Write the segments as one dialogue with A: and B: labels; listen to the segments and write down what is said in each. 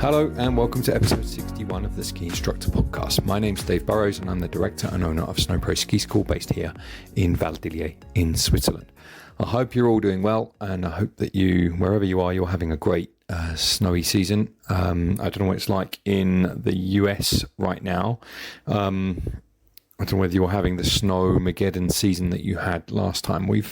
A: Hello and welcome to episode 61 of the Ski Instructor podcast. My name's Dave Burrows and I'm the director and owner of Snow Pro Ski School based here in Val d'Illier in Switzerland. I hope you're all doing well and I hope that you, wherever you are, you're having a great snowy season. I don't know what it's like in the US right now. I don't know whether you're having the Snowmageddon season that you had last time. We've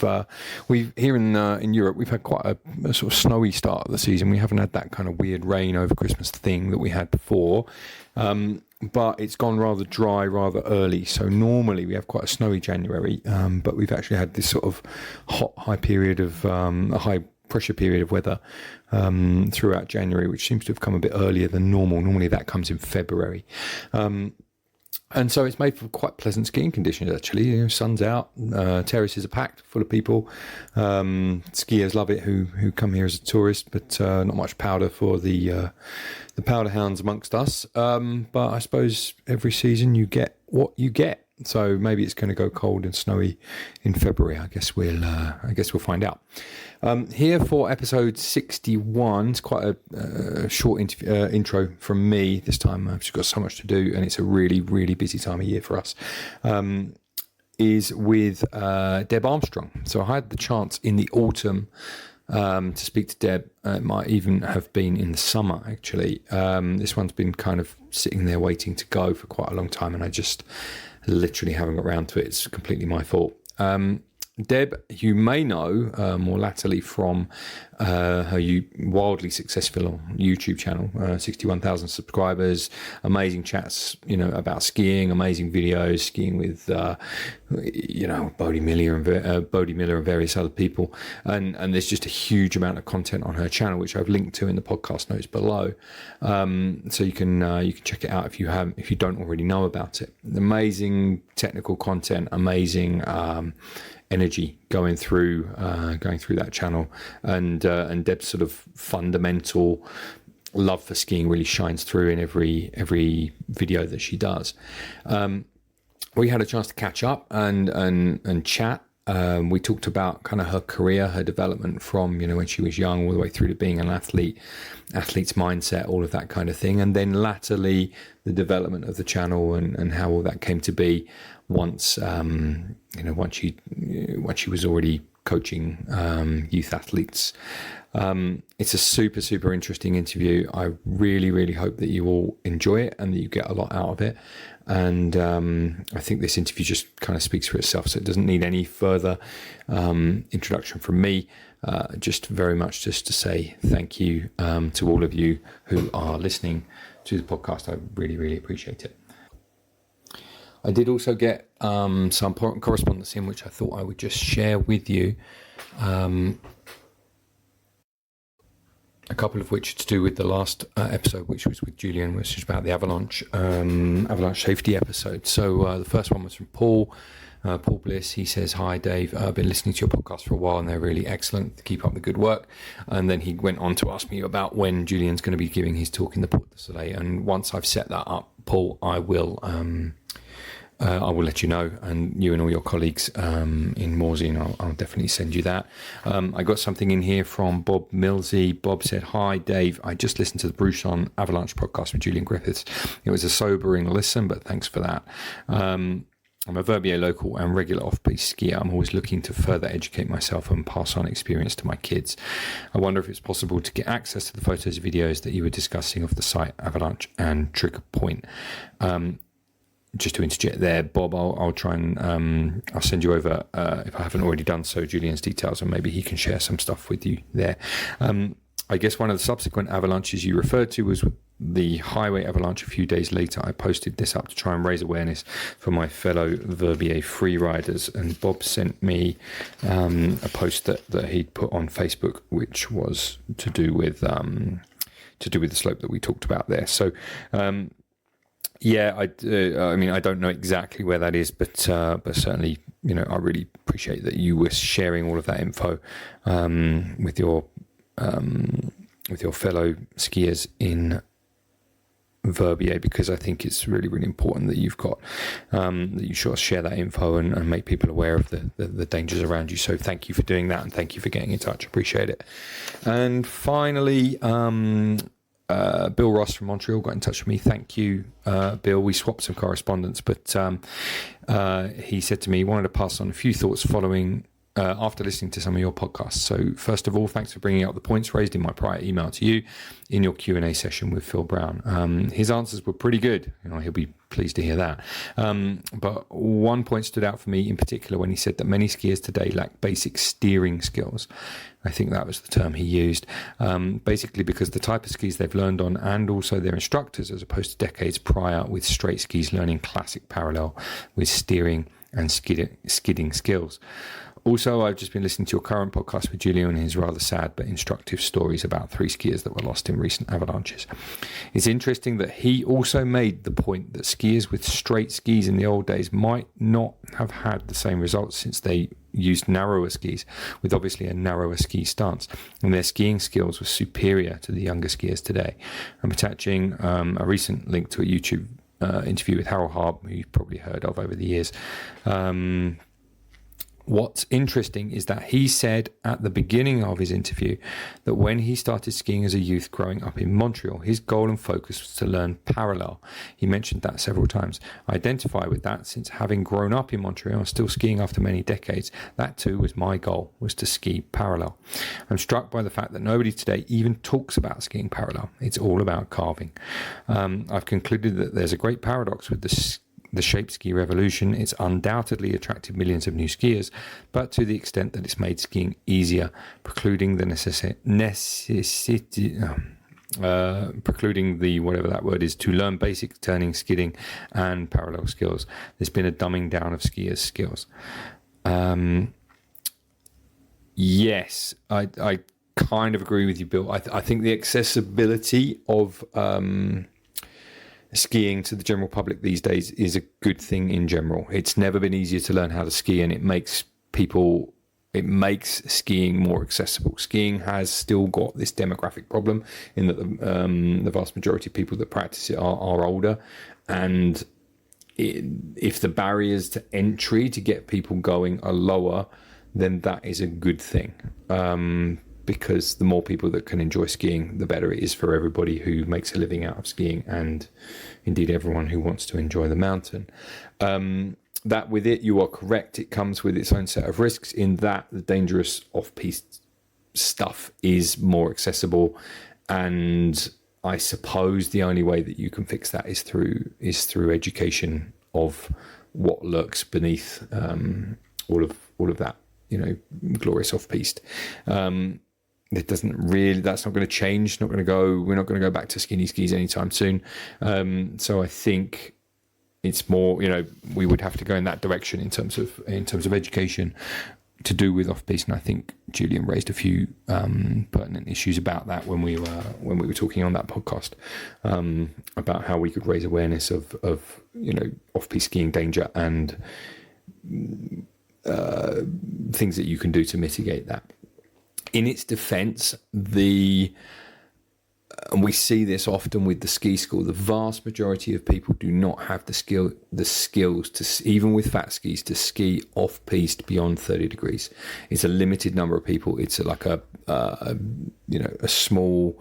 A: here in Europe, we've had quite a sort of snowy start of the season. We haven't had that kind of weird rain over Christmas thing that we had before, but it's gone rather dry rather early. So normally we have quite a snowy January, but we've actually had this sort of high period of a high pressure period of weather throughout January, which seems to have come a bit earlier than normal. Normally that comes in February. And so it's made for quite pleasant skiing conditions, actually. You know, sun's out, terraces are packed, full of people. Skiers love it who come here as a tourist, but not much powder for the powder hounds amongst us. But I suppose every season you get what you get. So maybe it's going to go cold and snowy in February. I guess we'll find out. Here for episode 61. It's quite a short intro from me this time. I've just got so much to do, and it's a really, really busy time of year for us. Is with Deb Armstrong. So I had the chance in the autumn to speak to Deb. It might even have been in the summer, actually. This one's been kind of sitting there waiting to go for quite a long time, and I just literally haven't got around to it. It's completely my fault. Deb, you may know more latterly from her wildly successful
B: YouTube channel, 61,000 subscribers, amazing chats, about skiing, amazing videos, skiing with, Bodie Miller and various other people. And there's just a huge amount of content on her channel, which I've linked to in the podcast notes below. So you can check it out if you don't already know about it. Amazing technical content, amazing, energy going through that channel, and Deb's sort of fundamental love for skiing really shines through in every video that she does. We had a chance to catch up and chat. We talked about kind of her career, her development from when she was young all the way through to being an athlete's mindset, all of that kind of thing, and then latterly the development of the channel and how all that came to be once she was already coaching youth athletes. It's a super interesting interview. I really hope that you all enjoy it and that you get a lot out of it. And I think this interview just kind of speaks for itself, so it doesn't need any further introduction from me. Just very much just to say thank you to all of you who are listening to the podcast. I really appreciate it. I did also get some important correspondence in, which I thought I would just share with you. A couple of which to do with the last episode, which was with Julian, which is about the avalanche safety episode. So the first one was from Paul Bliss. He says, "Hi Dave, I've been listening to your podcast for a while and they're really excellent. Keep up the good work." And then he went on to ask me about when Julian's going to be giving his talk in the Porte du Soleil. And once I've set that up, Paul, I will let you know, and you and all your colleagues in Morsey, I'll definitely send you that. I got something in here from Bob Millsy. Bob said, "Hi Dave, I just listened to the Bruchon Avalanche podcast with Julian Griffiths. It was a sobering listen, but thanks for that. I'm a Verbier local and regular off-piste skier. I'm always looking to further educate myself and pass on experience to my kids. I wonder if it's possible to get access to the photos and videos that you were discussing of the site Avalanche and Trigger Point." Just to interject there, Bob, I'll try and I'll send you over, if I haven't already done so, Julian's details, and maybe he can share some stuff with you there. I guess one of the subsequent avalanches you referred to was the highway avalanche a few days later. I posted this up to try and raise awareness for my fellow Verbier free riders, and Bob sent me a post that he'd put on Facebook, which was to do with the slope that we talked about there. So yeah, I don't know exactly where that is, but certainly, I really appreciate that you were sharing all of that info with your fellow skiers in Verbier, because I think it's really important that you've got that you sort of share that info and make people aware of the dangers around you. So thank you for doing that, and thank you for getting in touch. Appreciate it. And finally, Bill Ross from Montreal got in touch with me. Thank you, Bill. We swapped some correspondence, but he said to me he wanted to pass on a few thoughts following after listening to some of your podcasts. So first of all, thanks for bringing up the points raised in my prior email to you in your Q&A session with Phil Brown. His answers were pretty good. He'll be pleased to hear that. But one point stood out for me in particular when he said that many skiers today lack basic steering skills. I think that was the term he used. Basically because the type of skis they've learned on, and also their instructors, as opposed to decades prior with straight skis, learning classic parallel with steering and skidding skills. Also, I've just been listening to your current podcast with Julian and his rather sad but instructive stories about 3 skiers that were lost in recent avalanches. It's interesting that he also made the point that skiers with straight skis in the old days might not have had the same results, since they used narrower skis with obviously a narrower ski stance, and their skiing skills were superior to the younger skiers today. I'm attaching a recent link to a YouTube interview with Harold Harb, who you've probably heard of over the years. What's interesting is that he said at the beginning of his interview that when he started skiing as a youth growing up in Montreal, his goal and focus was to learn parallel. He mentioned that several times. I identify with that, since having grown up in Montreal and still skiing after many decades, that too was my goal, was to ski parallel. I'm struck by the fact that nobody today even talks about skiing parallel. It's all about carving. I've concluded that there's a great paradox with the shape ski revolution. It's undoubtedly attracted millions of new skiers, but to the extent that it's made skiing easier, precluding the precluding the whatever that word is, to learn basic turning, skidding, and parallel skills. There's been a dumbing down of skiers' skills. Yes, I kind of agree with you, Bill. I think the accessibility of skiing to the general public these days is a good thing in general. It's never been easier to learn how to ski, and it makes skiing more accessible. Skiing has still got this demographic problem in that the vast majority of people that practice it are older, and if the barriers to entry to get people going are lower, then that is a good thing. Because the more people that can enjoy skiing, the better it is for everybody who makes a living out of skiing, and indeed everyone who wants to enjoy the mountain. That with it, you are correct. It comes with its own set of risks, in that the dangerous off-piste stuff is more accessible, and I suppose the only way that you can fix that is through education of what lurks beneath all of that, glorious off-piste. That's not going to change. We're not going to go back to skinny skis anytime soon. So I think it's more, we would have to go in that direction in terms of education to do with off-piste. And I think Julian raised a few pertinent issues about that when we were talking on that podcast, about how we could raise awareness of off-piste skiing danger and things that you can do to mitigate that. In its defense, and we see this often with the ski school, the vast majority of people do not have the skills to, even with fat skis, to ski off-piste beyond 30 degrees. It's a limited number of people. It's like a small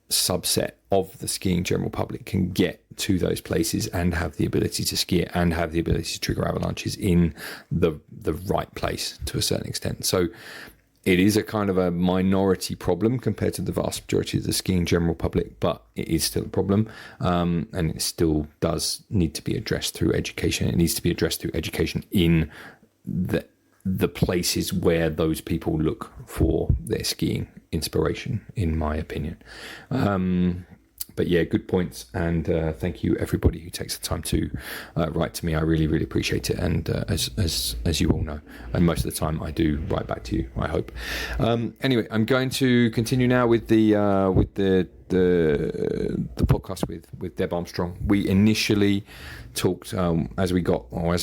B: subset of the skiing general public can get to those places and have the ability to ski it and have the ability to trigger avalanches in the right place to a certain extent. So it is a kind of a minority problem compared to the vast majority of the skiing general public, but it is still a problem, and it still does need to be addressed through education. It needs to be addressed through education in the places where those people look for their skiing inspiration, in my opinion. But yeah, good points, and thank you everybody who takes the time to write to me. I really, really appreciate it, and as you all know, and most of the time I do write back to you, I hope. Anyway, I'm going to continue now with the podcast with Deb Armstrong. We initially talked as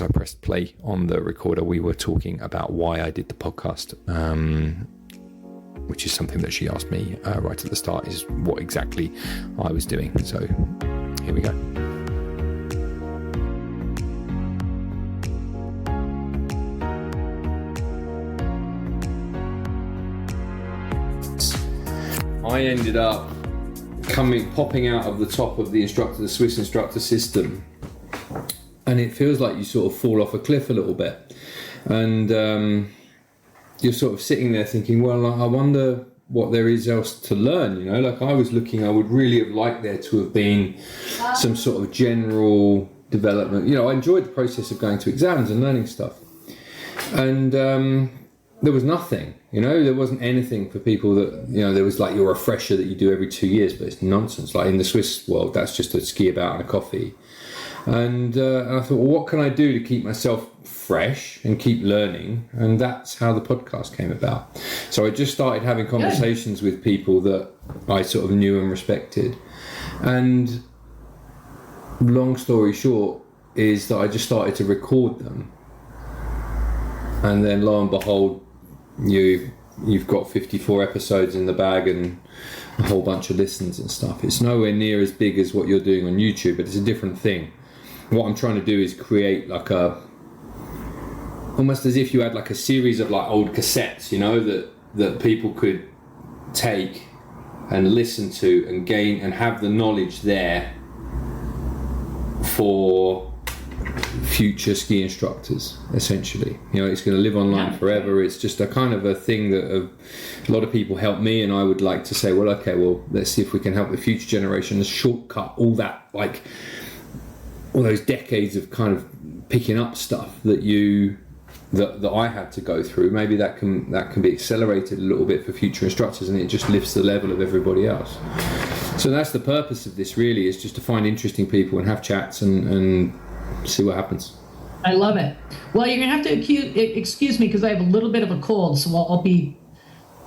B: I pressed play on the recorder, we were talking about why I did the podcast, which is something that she asked me right at the start, is what exactly I was doing. So here we go. I ended up
A: popping out of the top of the Swiss instructor system, and it feels like you sort of fall off a cliff a little bit, and you're sort of sitting there thinking, well, I wonder what there is else to learn, you know. Like I was looking, I would really have liked there to have been some sort of general development. You know, I enjoyed the process of going to exams and learning stuff, and there was nothing, you know. There wasn't anything for people that, you know, there was like your refresher that you do every 2 years, but it's nonsense. Like in the Swiss world, that's just a ski about and a coffee. And I thought, well, what can I do to keep myself fresh and keep learning? And that's how the podcast came about. So I just started having conversations with people that I sort of knew and respected. And long story short is that I just started to record them. And then lo and behold, you've got 54 episodes in the bag and a whole bunch of listens and stuff. It's nowhere near as big as what you're doing on YouTube, but it's a different thing. What I'm trying to do is create like almost as if you had like a series of like old cassettes, you know, that people could take and listen to and gain and have the knowledge there for future ski instructors, essentially. You know, it's going to live online forever. It's just a kind of a thing that a lot of people help me, and I would like to say, well, okay, well, let's see if we can help the future generation shortcut all that, like all those decades of kind of picking up stuff that I had to go through. Maybe that can be accelerated a little bit for future instructors, and it just lifts the level of everybody else. So that's the purpose of this, really, is just to find interesting people and have chats and see what happens.
C: I love it. Well, you're gonna have to excuse me because I have a little bit of a cold, so I'll be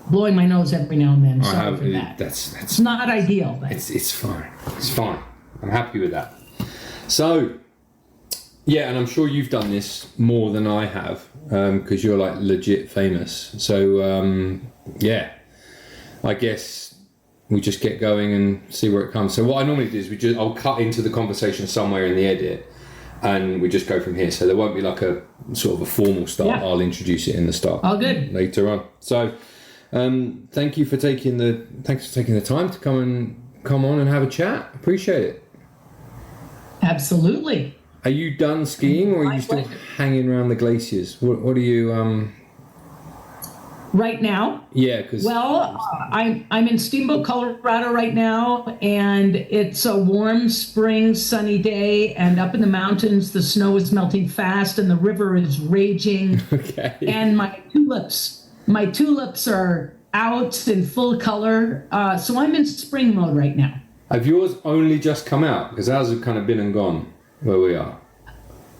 C: blowing my nose every now and then. Sorry for that. That's not ideal. But
A: it's fine. It's fine. I'm happy with that. So, yeah, and I'm sure you've done this more than I have, because you're like legit famous. So, yeah, I guess we just get going and see where it comes. So what I normally do is I'll cut into the conversation somewhere in the edit, and we just go from here. So there won't be like a sort of a formal start. Yeah. I'll introduce it in the start.
C: All good.
A: Later on. So, thanks for taking the time to come on and have a chat. Appreciate it.
C: Absolutely.
A: Are you done skiing, or are you still hanging around the glaciers? What are you?
C: Right now?
A: Yeah, because
C: I'm in Steamboat, Colorado right now, and it's a warm spring, sunny day, and up in the mountains, the snow is melting fast, and the river is raging.
A: Okay.
C: And my tulips are out in full color, so I'm in spring mode right now.
A: Have yours only just come out? Because ours have kind of been and gone where we are.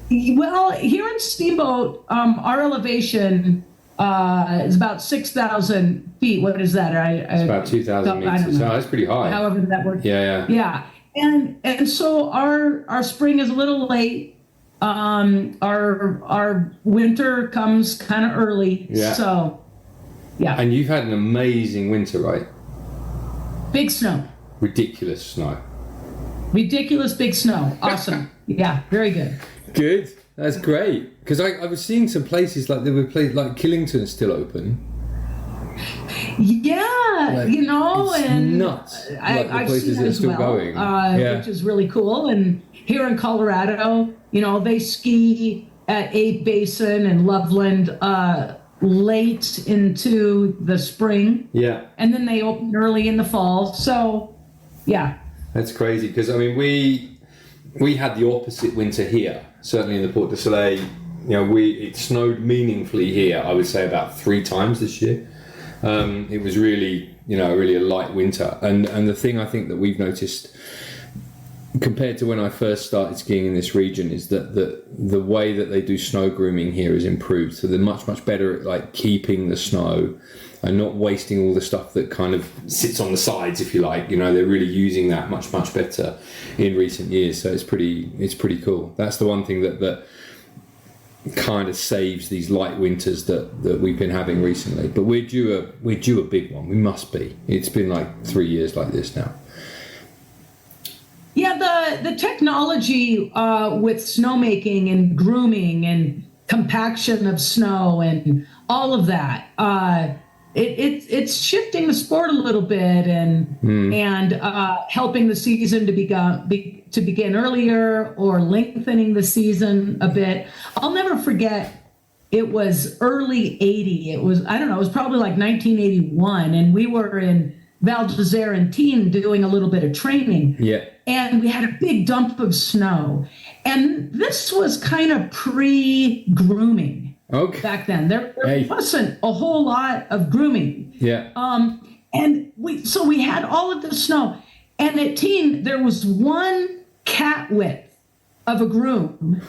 C: Well, here in Steamboat, our elevation is about 6,000 feet. What is that?
A: It's about 2,000 meters. So that's pretty high.
C: However that works.
A: Yeah.
C: And so our spring is a little late. Our winter comes kind of early.
A: Yeah.
C: So, yeah.
A: And you've had an amazing winter, right?
C: Big snow.
A: Ridiculous snow.
C: Ridiculous big snow. Awesome. Yeah, very good.
A: Good. That's great. Because I was seeing some places like like Killington's still open.
C: Yeah,
A: like,
C: you know,
A: it's
C: and
A: nuts.
C: I've
A: places
C: seen that
A: that are
C: as
A: still
C: well,
A: going,
C: which is really cool. And here in Colorado, you know, they ski at Ape Basin and Loveland late into the spring.
A: Yeah.
C: And then they open early in the fall. So, yeah.
A: That's crazy, because I mean we had the opposite winter here. Certainly in the Porte du Soleil, you know, it snowed meaningfully here. I would say about 3 times this year. It was really, you know, really a light winter. And the thing I think that we've noticed compared to when I first started skiing in this region is that the way that they do snow grooming here is improved. So they're much better at like keeping the snow and not wasting all the stuff that kind of sits on the sides, if you like. You know, they're really using that much better in recent years. So it's pretty cool. That's the one thing that kind of saves these light winters that we've been having recently. But we're due a big one. We must be. It's been like 3 years like this now.
C: Yeah, the technology with snowmaking and grooming and compaction of snow and all of that, it's shifting the sport a little bit and helping the season to begin earlier or lengthening the season a bit. I'll never forget. It was early 80. It was, I don't know, it was probably like 1981. And we were in Val d'Isere and Tignes doing a little bit of training.
B: Yeah.
C: And we had a big dump of snow. And this was kind of pre-grooming back then. There wasn't a whole lot of grooming.
B: Yeah.
C: And we had all of the snow. And at Tignes, there was one cat width of a groom.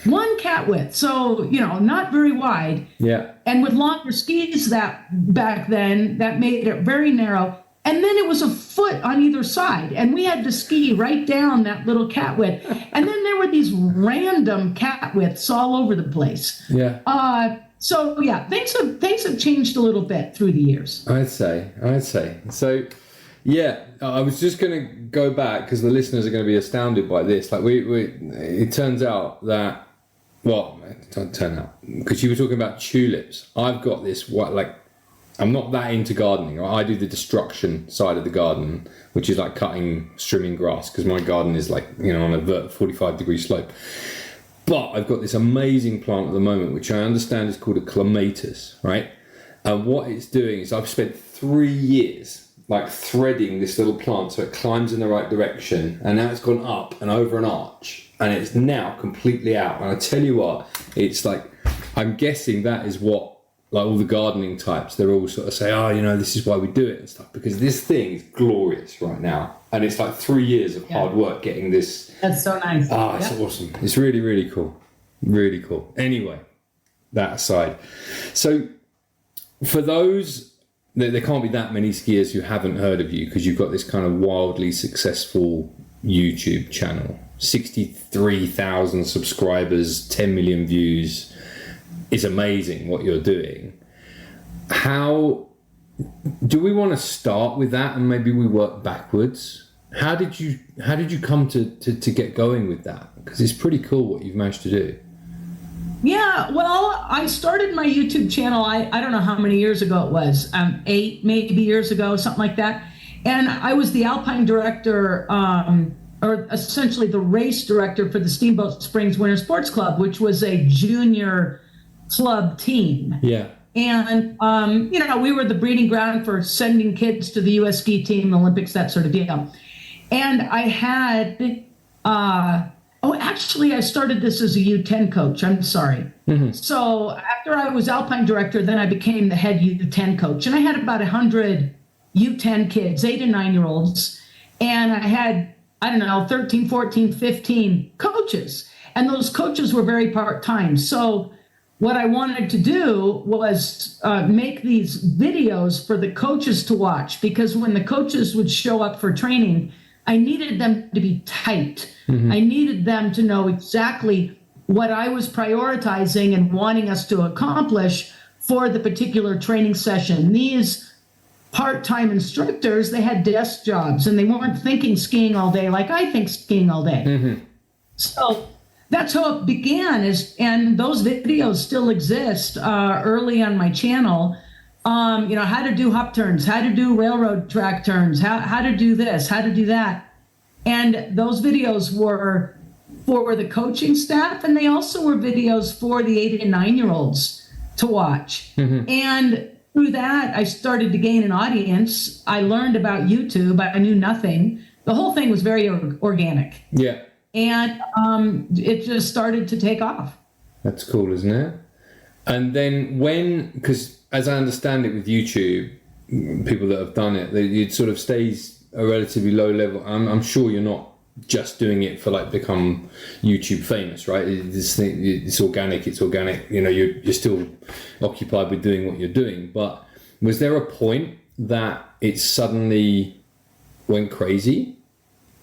C: One cat width, so, not very wide.
B: Yeah.
C: And with longer skis that back then, that made it very narrow. And then it was a foot on either side. And we had to ski right down that little cat width. And then there were these random cat widths all over the place.
B: Yeah.
C: So, yeah, things have changed a little bit through the years.
B: I'd say. So, yeah, I was just going to go back because the listeners are going to be astounded by this. Like, it turns out that, well, it doesn't turn out, because you were talking about tulips. I've got this, I'm not that into gardening. I do the destruction side of the garden, which is like trimming grass, because my garden is like, on a 45-degree slope. But I've got this amazing plant at the moment, which I understand is called a clematis, right? And what it's doing is I've spent 3 years like threading this little plant so it climbs in the right direction, and now it's gone up and over an arch, and it's now completely out. And I tell you what, it's like, I'm guessing that is what, like, all the gardening types, they're all sort of say, this is why we do it and stuff, because this thing is glorious right now, and it's like 3 years of hard work getting this.
C: That's so nice.
B: It's awesome. It's really, really cool. Really cool. Anyway, that aside, so for those, there can't be that many skiers who haven't heard of you, because you've got this kind of wildly successful YouTube channel, 63,000 subscribers, 10 million views. It's amazing what you're doing. How do we want to start with that, and maybe we work backwards? How did you come to get going with that? Because it's pretty cool what you've managed to do.
C: Yeah, well, I started my YouTube channel, I don't know how many years ago it was, 8 maybe years ago, something like that. And I was the Alpine director, or essentially the race director for the Steamboat Springs Winter Sports Club, which was a junior club team.
B: Yeah.
C: And, we were the breeding ground for sending kids to the U.S. ski team, the Olympics, that sort of deal. And I had... I started this as a U10 coach. I'm sorry. Mm-hmm. So after I was Alpine director, then I became the head U10 coach. And I had about 100 U10 kids, 8 and 9-year-olds. And I had, 13, 14, 15 coaches. And those coaches were very part-time. So what I wanted to do was make these videos for the coaches to watch, because when the coaches would show up for training, I needed them to be tight. Mm-hmm. I needed them to know exactly what I was prioritizing and wanting us to accomplish for the particular training session. These part-time instructors, they had desk jobs, and they weren't thinking skiing all day like I think skiing all day. Mm-hmm. So that's how it began, and those videos still exist early on my channel. How to do hop turns, how to do railroad track turns, how to do this, how to do that. And those videos were for the coaching staff, and they also were videos for the 8 and 9-year-olds to watch. Mm-hmm. And through that, I started to gain an audience. I learned about YouTube. I knew nothing. The whole thing was very organic.
B: Yeah.
C: And it just started to take off.
B: That's cool, isn't it? And then because as I understand it with YouTube, people that have done it, it sort of stays a relatively low level. I'm sure you're not just doing it for become YouTube famous, right? It's organic. You're still occupied with doing what you're doing. But was there a point that it suddenly went crazy,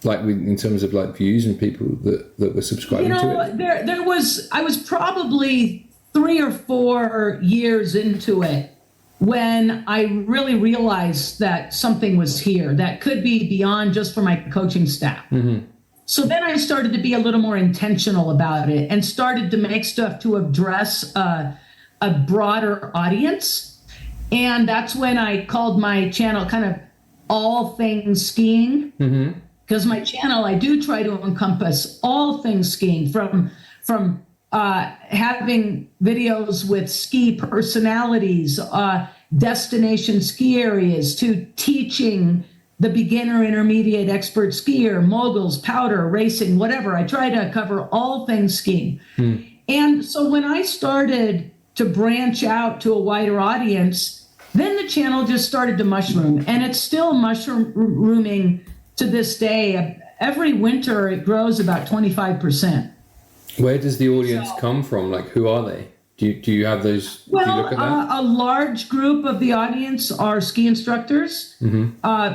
B: in terms of views and people that were subscribing to it?
C: I was probably 3 or 4 years into it when I really realized that something was here that could be beyond just for my coaching staff. Mm-hmm. So then I started to be a little more intentional about it and started to make stuff to address a broader audience. And that's when I called my channel kind of All Things Skiing. Because my channel, I do try to encompass all things skiing, from having videos with ski personalities, destination ski areas, to teaching the beginner, intermediate, expert skier, moguls, powder, racing, whatever. I try to cover all things skiing. And so when I started to branch out to a wider audience, then the channel just started to mushroom, and it's still mushrooming to this day. Every winter it grows about 25%.
B: Where does the audience come from? Like, who are they? Do you have those?
C: Well,
B: do you look at that?
C: A large group of the audience are ski instructors,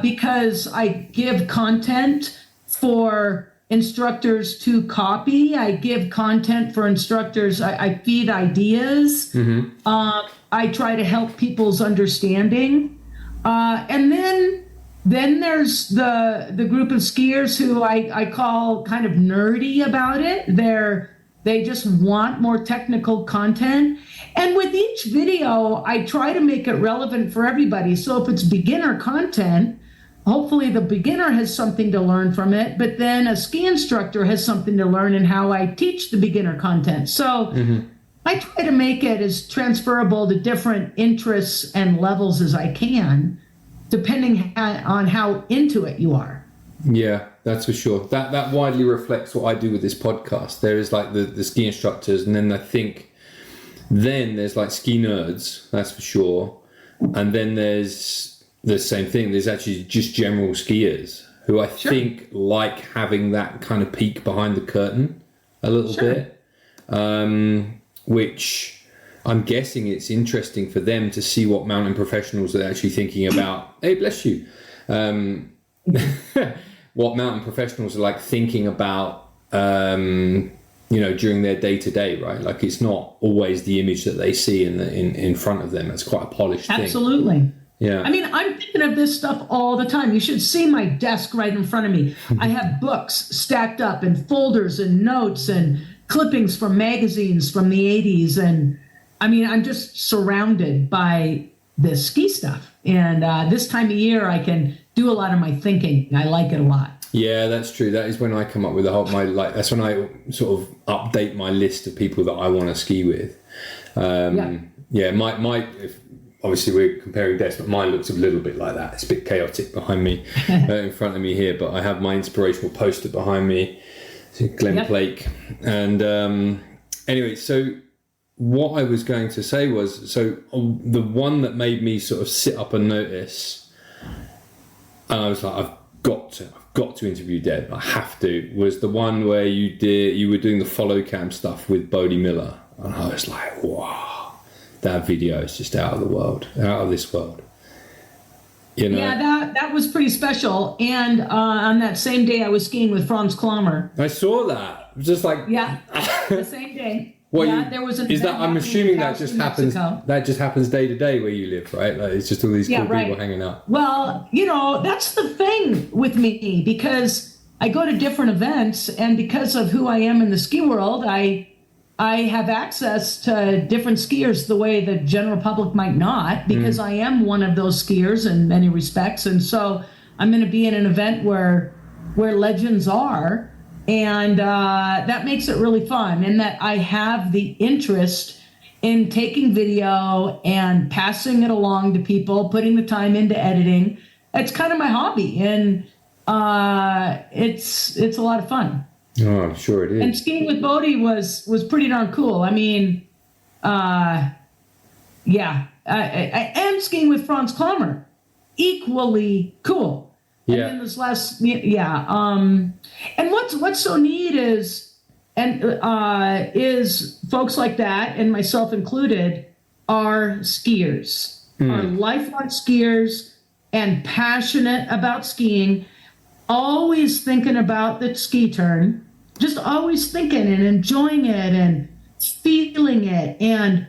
C: because I give content for instructors to copy. I give content for instructors. I feed ideas. I try to help people's understanding. And then there's the group of skiers who I call kind of nerdy about it. They just want more technical content. And with each video, I try to make it relevant for everybody. So if it's beginner content, hopefully the beginner has something to learn from it, but then a ski instructor has something to learn in how I teach the beginner content. So I try to make it as transferable to different interests and levels as I can, depending on how into it you are.
B: Yeah, that's for sure. That widely reflects what I do with this podcast. There is like the ski instructors, and then I think there's like ski nerds, that's for sure. And then there's the same thing. There's actually just general skiers who I think like having that kind of peek behind the curtain a little bit, which I'm guessing it's interesting for them to see what mountain professionals are actually thinking about. Hey, bless you. What mountain professionals are like thinking about, during their day to day, right? Like, it's not always the image that they see in front of them. It's quite a polished thing.
C: Absolutely.
B: Yeah.
C: I mean, I'm thinking of this stuff all the time. You should see my desk right in front of me. I have books stacked up and folders and notes and clippings from magazines from the 80s. And I mean, I'm just surrounded by this ski stuff. And this time of year, I can do a lot of my thinking. I like it a lot.
B: Yeah, that's true. That is when I come up with that's when I sort of update my list of people that I want to ski with. Obviously we're comparing desks, but mine looks a little bit like that. It's a bit chaotic behind me, in front of me here, but I have my inspirational poster behind me, Glenn Blake. And anyway, so what I was going to say was, the one that made me sort of sit up and notice, and I was like, I've got to interview Deb, I have to, was the one where you were doing the follow cam stuff with Bodie Miller. And I was like, wow, that video is just out of this world.
C: Yeah, that was pretty special. And on that same day, I was skiing with Franz Klammer.
B: I saw that. It was just like,
C: the same day.
B: Well,
C: there was an
B: is that? I'm assuming that just happens.
C: Mexico.
B: That just happens day to day where you live, right? Like, it's just all these cool people hanging out.
C: Well, that's the thing with me, because I go to different events, and because of who I am in the ski world, I have access to different skiers the way the general public might not, because I am one of those skiers in many respects, and so I'm going to be in an event where legends are. And that makes it really fun, in that I have the interest in taking video and passing it along to people, putting the time into editing. It's kind of my hobby, and it's a lot of fun.
B: Oh, I'm sure it is.
C: And skiing with Bodie was pretty darn cool. I mean, and skiing with Franz Klammer, equally cool. And then this last, and what's so neat is folks like that, and myself included, are skiers, are lifelong skiers, and passionate about skiing, always thinking about the ski turn, just always thinking and enjoying it and feeling it, and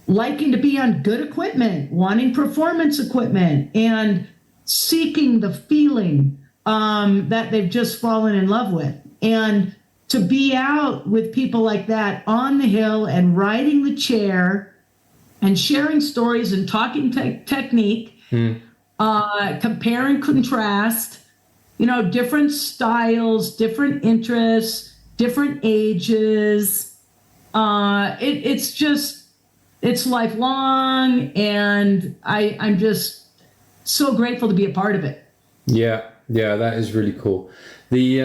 C: liking to be on good equipment, wanting performance equipment, and seeking the feeling that they've just fallen in love with. And to be out with people like that on the hill and riding the chair and sharing stories and talking technique, compare and contrast, different styles, different interests, different ages. It's lifelong, and I'm just so grateful to be a part of it.
B: Yeah, that is really cool. The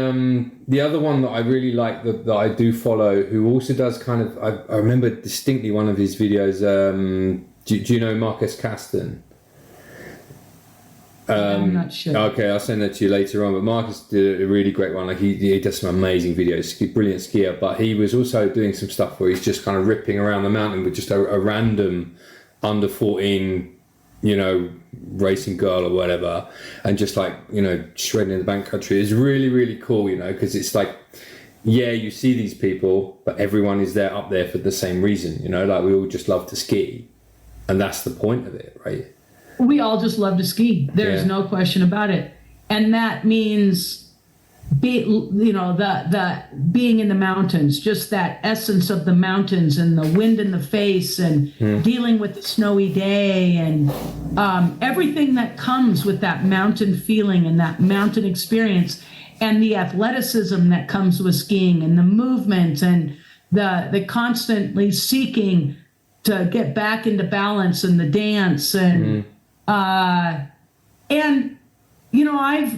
B: other one that I really like that I do follow, who also does kind of, I remember distinctly one of his videos. Do you know Marcus Caston?
C: I'm not sure.
B: Okay, I'll send that to you later on. But Marcus did a really great one. Like he does some amazing videos. Brilliant skier. But he was also doing some stuff where he's just kind of ripping around the mountain with just a random under 14, racing girl or whatever, and just like shredding in the backcountry. It's really, really cool. Because it's like, yeah, you see these people, but everyone is there up there for the same reason. Like we all just love to ski, and that's the point of it, right?
C: We all just love to ski. There's no question about it. And that means being in the mountains, just that essence of the mountains and the wind in the face and dealing with the snowy day and everything that comes with that mountain feeling and that mountain experience and the athleticism that comes with skiing and the movement and the constantly seeking to get back into balance and the dance and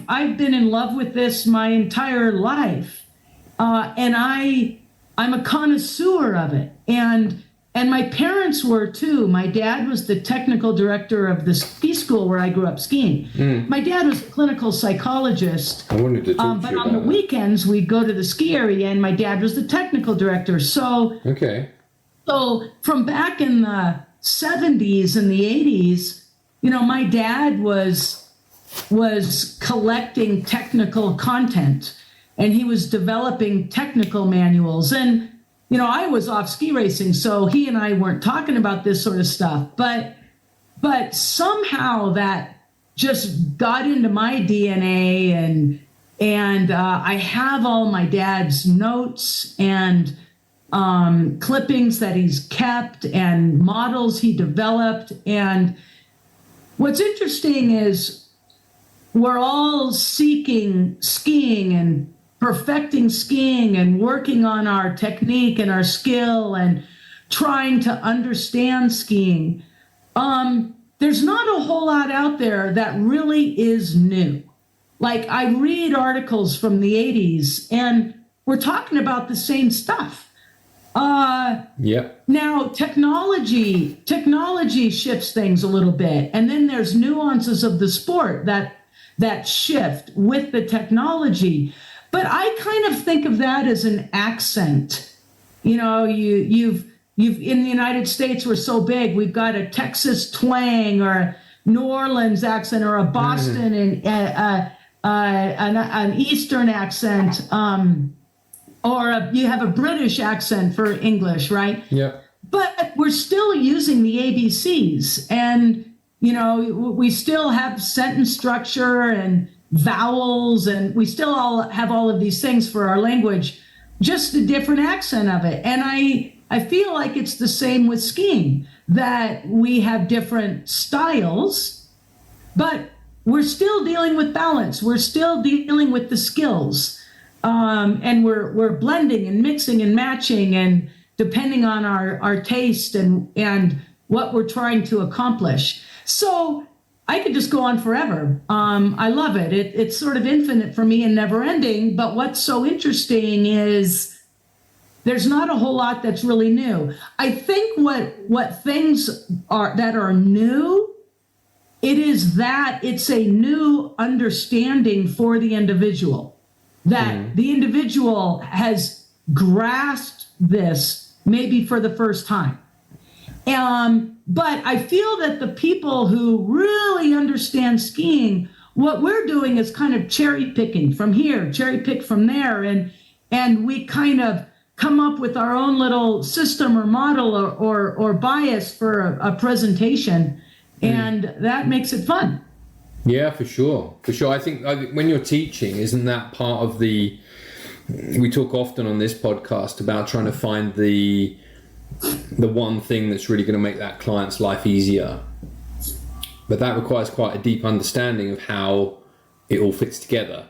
C: I've been in love with this my entire life, and I'm a connoisseur of it, and my parents were too. My dad was the technical director of the ski school where I grew up skiing. My dad was a clinical psychologist.
B: I wanted to talk to you
C: but on the weekends we'd go to the ski area, and my dad was the technical director. So from back in the 70s and the 80s. My dad was collecting technical content, and he was developing technical manuals. And, I was off ski racing, so he and I weren't talking about this sort of stuff. But somehow that just got into my DNA, and I have all my dad's notes and clippings that he's kept and models he developed. And what's interesting is we're all seeking skiing and perfecting skiing and working on our technique and our skill and trying to understand skiing. There's not a whole lot out there that really is new. Like I read articles from the 80s and we're talking about the same stuff. Now technology shifts things a little bit, and then there's nuances of the sport that shift with the technology. But I kind of think of that as an accent. You've in the United States, we're so big. We've got a Texas twang or a New Orleans accent or a Boston and an Eastern accent. Or you have a British accent for English, right?
B: Yeah.
C: But we're still using the ABCs, and we still have sentence structure and vowels, and we still all have all of these things for our language, just a different accent of it. And I feel like it's the same with skiing, that we have different styles, but we're still dealing with balance. We're still dealing with the skills. And we're blending and mixing and matching, and depending on our taste and what we're trying to accomplish. So I could just go on forever. I love it. It's sort of infinite for me and never ending. But what's so interesting is there's not a whole lot that's really new. I think what things are that are new, it is that it's a new understanding for the individual. That the individual has grasped this maybe for the first time. But I feel that the people who really understand skiing, what we're doing is kind of cherry picking from here, cherry pick from there, and we kind of come up with our own little system or model or bias for a presentation, and that makes it fun.
B: Yeah, for sure. I think when you're teaching, isn't that part of we talk often on this podcast about trying to find the the one thing that's really going to make that client's life easier. But that requires quite a deep understanding of how it all fits together,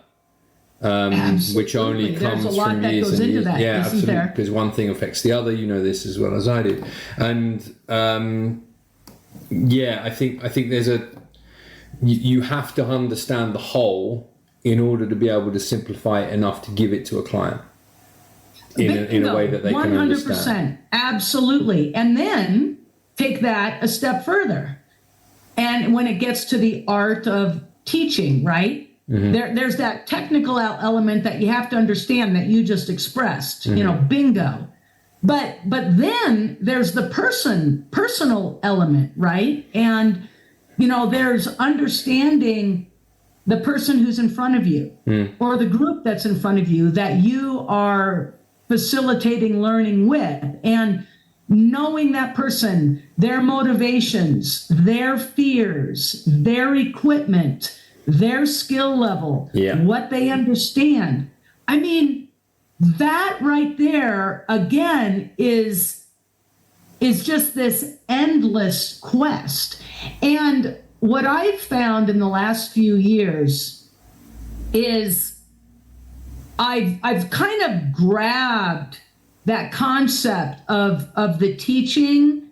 B: which only comes from years and years. Yeah, absolutely. Because one thing affects the other. You know this as well as I do. And I think there's you have to understand the whole in order to be able to simplify it enough to give it to a client in a way that they can understand.
C: 100%, absolutely. And then take that a step further. And when it gets to the art of teaching, right? Mm-hmm. There's that technical element that you have to understand that you just expressed, mm-hmm. Bingo. But then there's the personal element, right? And, there's understanding the person who's in front of you or the group that's in front of you that you are facilitating learning with, and knowing that person, their motivations, their fears, their equipment, their skill level, what they understand. I mean, that right there, again, is just this endless quest. And what I've found in the last few years is I've kind of grabbed that concept of the teaching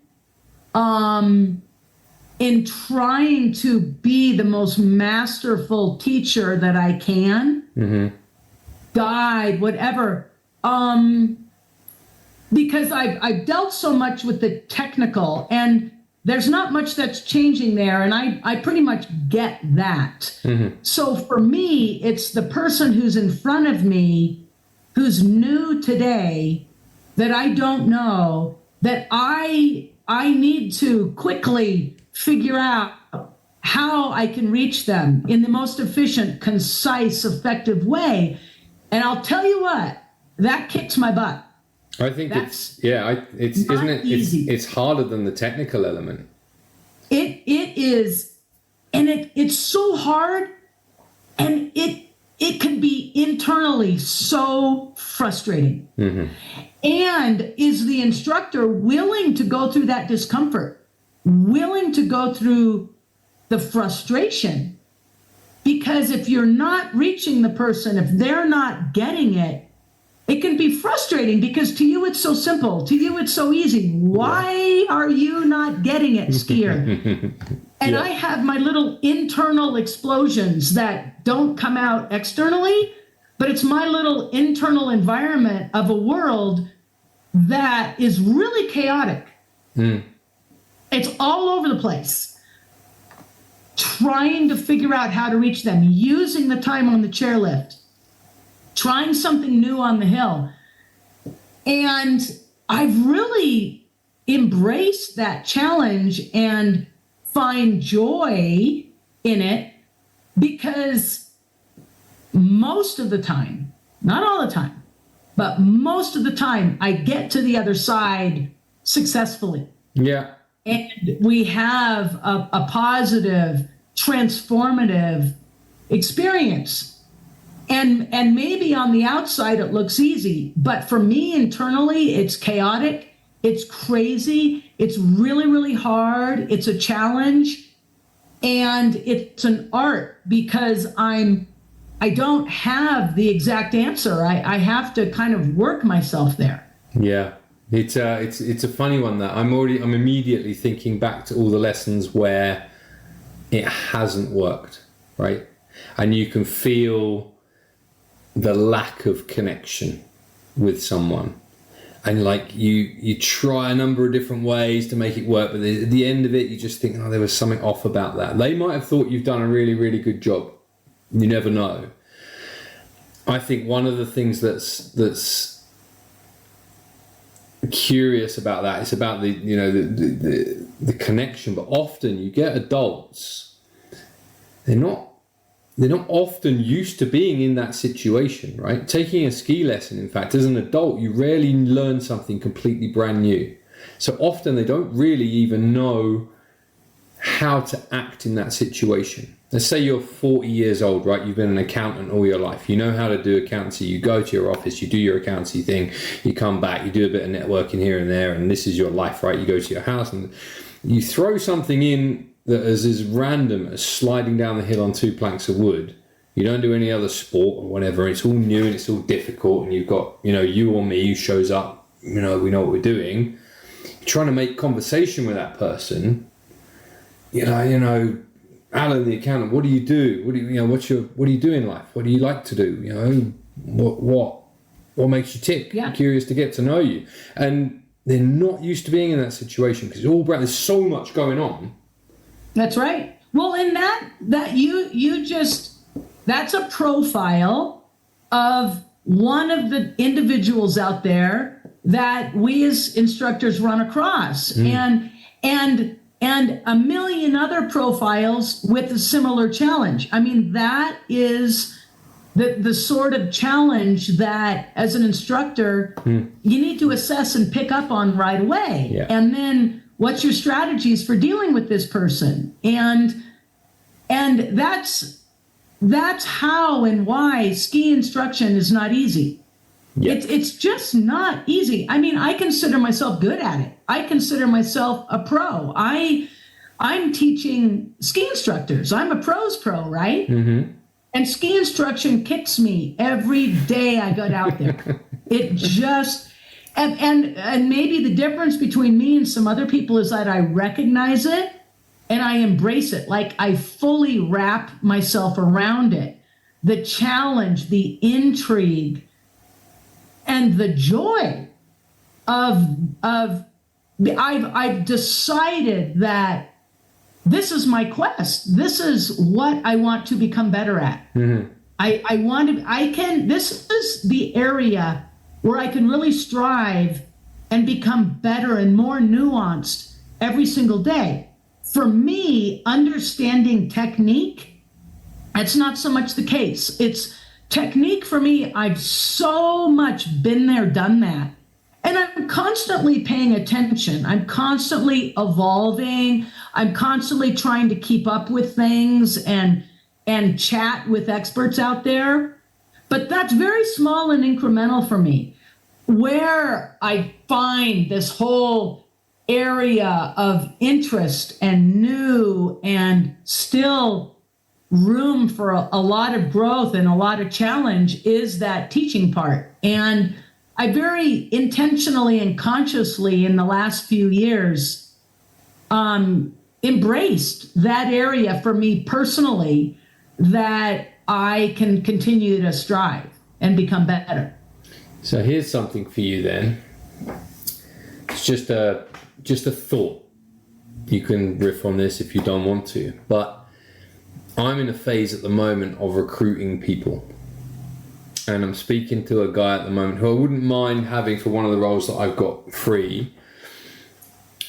C: in trying to be the most masterful teacher that I can, mm-hmm. guide, whatever. Because I've dealt so much with the technical, and there's not much that's changing there, and I pretty much get that. Mm-hmm. So for me, it's the person who's in front of me, who's new today, that I don't know, that I need to quickly figure out how I can reach them in the most efficient, concise, effective way. And I'll tell you what, that kicks my butt.
B: I think it's harder than the technical element.
C: It is, and it's so hard, and it can be internally so frustrating. Mm-hmm. And is the instructor willing to go through that discomfort, willing to go through the frustration? Because if you're not reaching the person, if they're not getting it, it can be frustrating, because to you it's so simple, to you it's so easy. Why are you not getting it, skier? And I have my little internal explosions that don't come out externally, but it's my little internal environment of a world that is really chaotic. It's all over the place. Trying to figure out how to reach them, using the time on the chairlift, trying something new on the hill. And I've really embraced that challenge and find joy in it, because most of the time, not all the time, but most of the time, I get to the other side successfully.
B: Yeah.
C: And we have a positive, transformative experience. And maybe on the outside it looks easy, but for me internally, it's chaotic, it's crazy, it's really, really hard, it's a challenge, and it's an art, because I don't have the exact answer. I have to kind of work myself there.
B: Yeah, it's a funny one that I'm immediately thinking back to all the lessons where it hasn't worked, right? And you can feel the lack of connection with someone, and like you try a number of different ways to make it work, but at the end of it you just think, oh, there was something off about that. They might have thought you've done a really, really good job. You never know. I think one of the things that's curious about that is about the connection. But often you get adults, they're not often used to being in that situation, right? Taking a ski lesson, in fact, as an adult, you rarely learn something completely brand new. So often they don't really even know how to act in that situation. Let's say you're 40 years old, right? You've been an accountant all your life. You know how to do accountancy. You go to your office, you do your accountancy thing, you come back, you do a bit of networking here and there, and this is your life, right? You go to your house and you throw something in that is as random as sliding down the hill on 2 planks of wood. You don't do any other sport or whatever. It's all new and it's all difficult, and you've got, you or me who shows up, we know what we're doing. You're trying to make conversation with that person. Alan, the accountant, what do you do? What do you do in life? What do you like to do? What makes you tick?
C: Yeah.
B: I'm curious to get to know you. And they're not used to being in that situation because there's so much going on.
C: That's right. Well, in that's a profile of one of the individuals out there that we as instructors run across, and a million other profiles with a similar challenge. I mean, that is the sort of challenge that as an instructor, you need to assess and pick up on right away.
B: Yeah.
C: And then what's your strategies for dealing with this person? And that's how and why ski instruction is not easy. Yeah. It's just not easy. I mean, I consider myself good at it. I consider myself a pro. I'm teaching ski instructors. I'm a pro's pro, right? Mm-hmm. And ski instruction kicks me every day I get out there. It just, and maybe the difference between me and some other people is that I recognize it and I embrace it. Like I fully wrap myself around it. The challenge, the intrigue, and the joy I've decided that this is my quest. This is what I want to become better at. Mm-hmm. This is the area where I can really strive and become better and more nuanced every single day. For me, understanding technique, that's not so much the case. It's technique for me. I've so much been there, done that. And I'm constantly paying attention. I'm constantly evolving. I'm constantly trying to keep up with things and chat with experts out there. But that's very small and incremental for me. Where I find this whole area of interest and new and still room for a lot of growth and a lot of challenge is that teaching part. And I very intentionally and consciously in the last few years embraced that area for me personally, that I can continue to strive and become better.
B: So here's something for you then. It's just a thought. You can riff on this if you don't want to, but I'm in a phase at the moment of recruiting people. And I'm speaking to a guy at the moment who I wouldn't mind having for one of the roles that I've got free.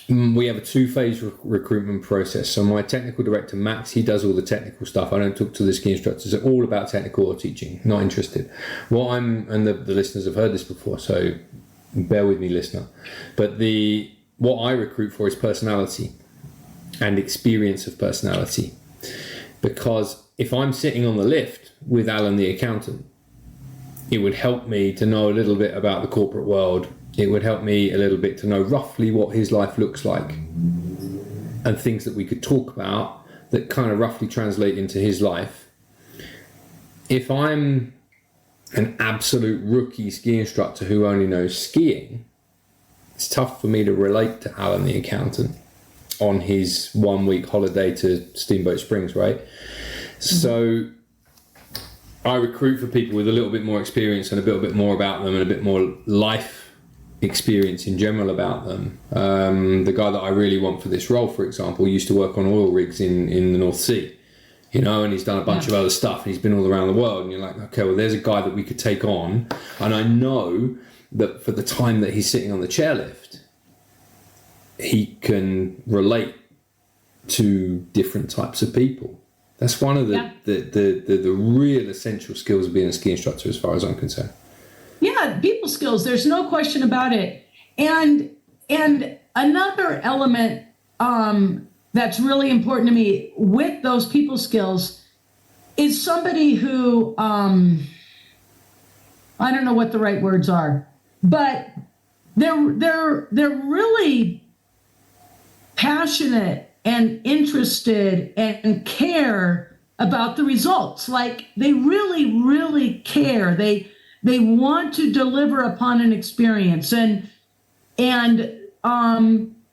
B: We have a 2-phase recruitment process. So my technical director, Max, he does all the technical stuff. I don't talk to the ski instructors. It's all about technical or teaching. Not interested. And the listeners have heard this before, so bear with me, listener. But what I recruit for is personality and experience of personality. Because if I'm sitting on the lift with Alan the accountant, it would help me to know a little bit about the corporate world. It would help me a little bit to know roughly what his life looks like and things that we could talk about that kind of roughly translate into his life. If I'm an absolute rookie ski instructor who only knows skiing, it's tough for me to relate to Alan the accountant on his 1-week holiday to Steamboat Springs, right? Mm-hmm. So I recruit for people with a little bit more experience and a little bit more about them and a bit more life experience in general about them. The guy that I really want for this role, for example, used to work on oil rigs in the North Sea, and he's done a bunch of other stuff and he's been all around the world, and you're like, okay, well, there's a guy that we could take on, and I know that for the time that he's sitting on the chairlift, he can relate to different types of people. That's one of the real essential skills of being a ski instructor, as far as I'm concerned.
C: Yeah, people skills. There's no question about it. And another element that's really important to me with those people skills is somebody who, I don't know what the right words are, but they're really passionate and interested and care about the results. Like they really, really care. They want to deliver upon an experience, and they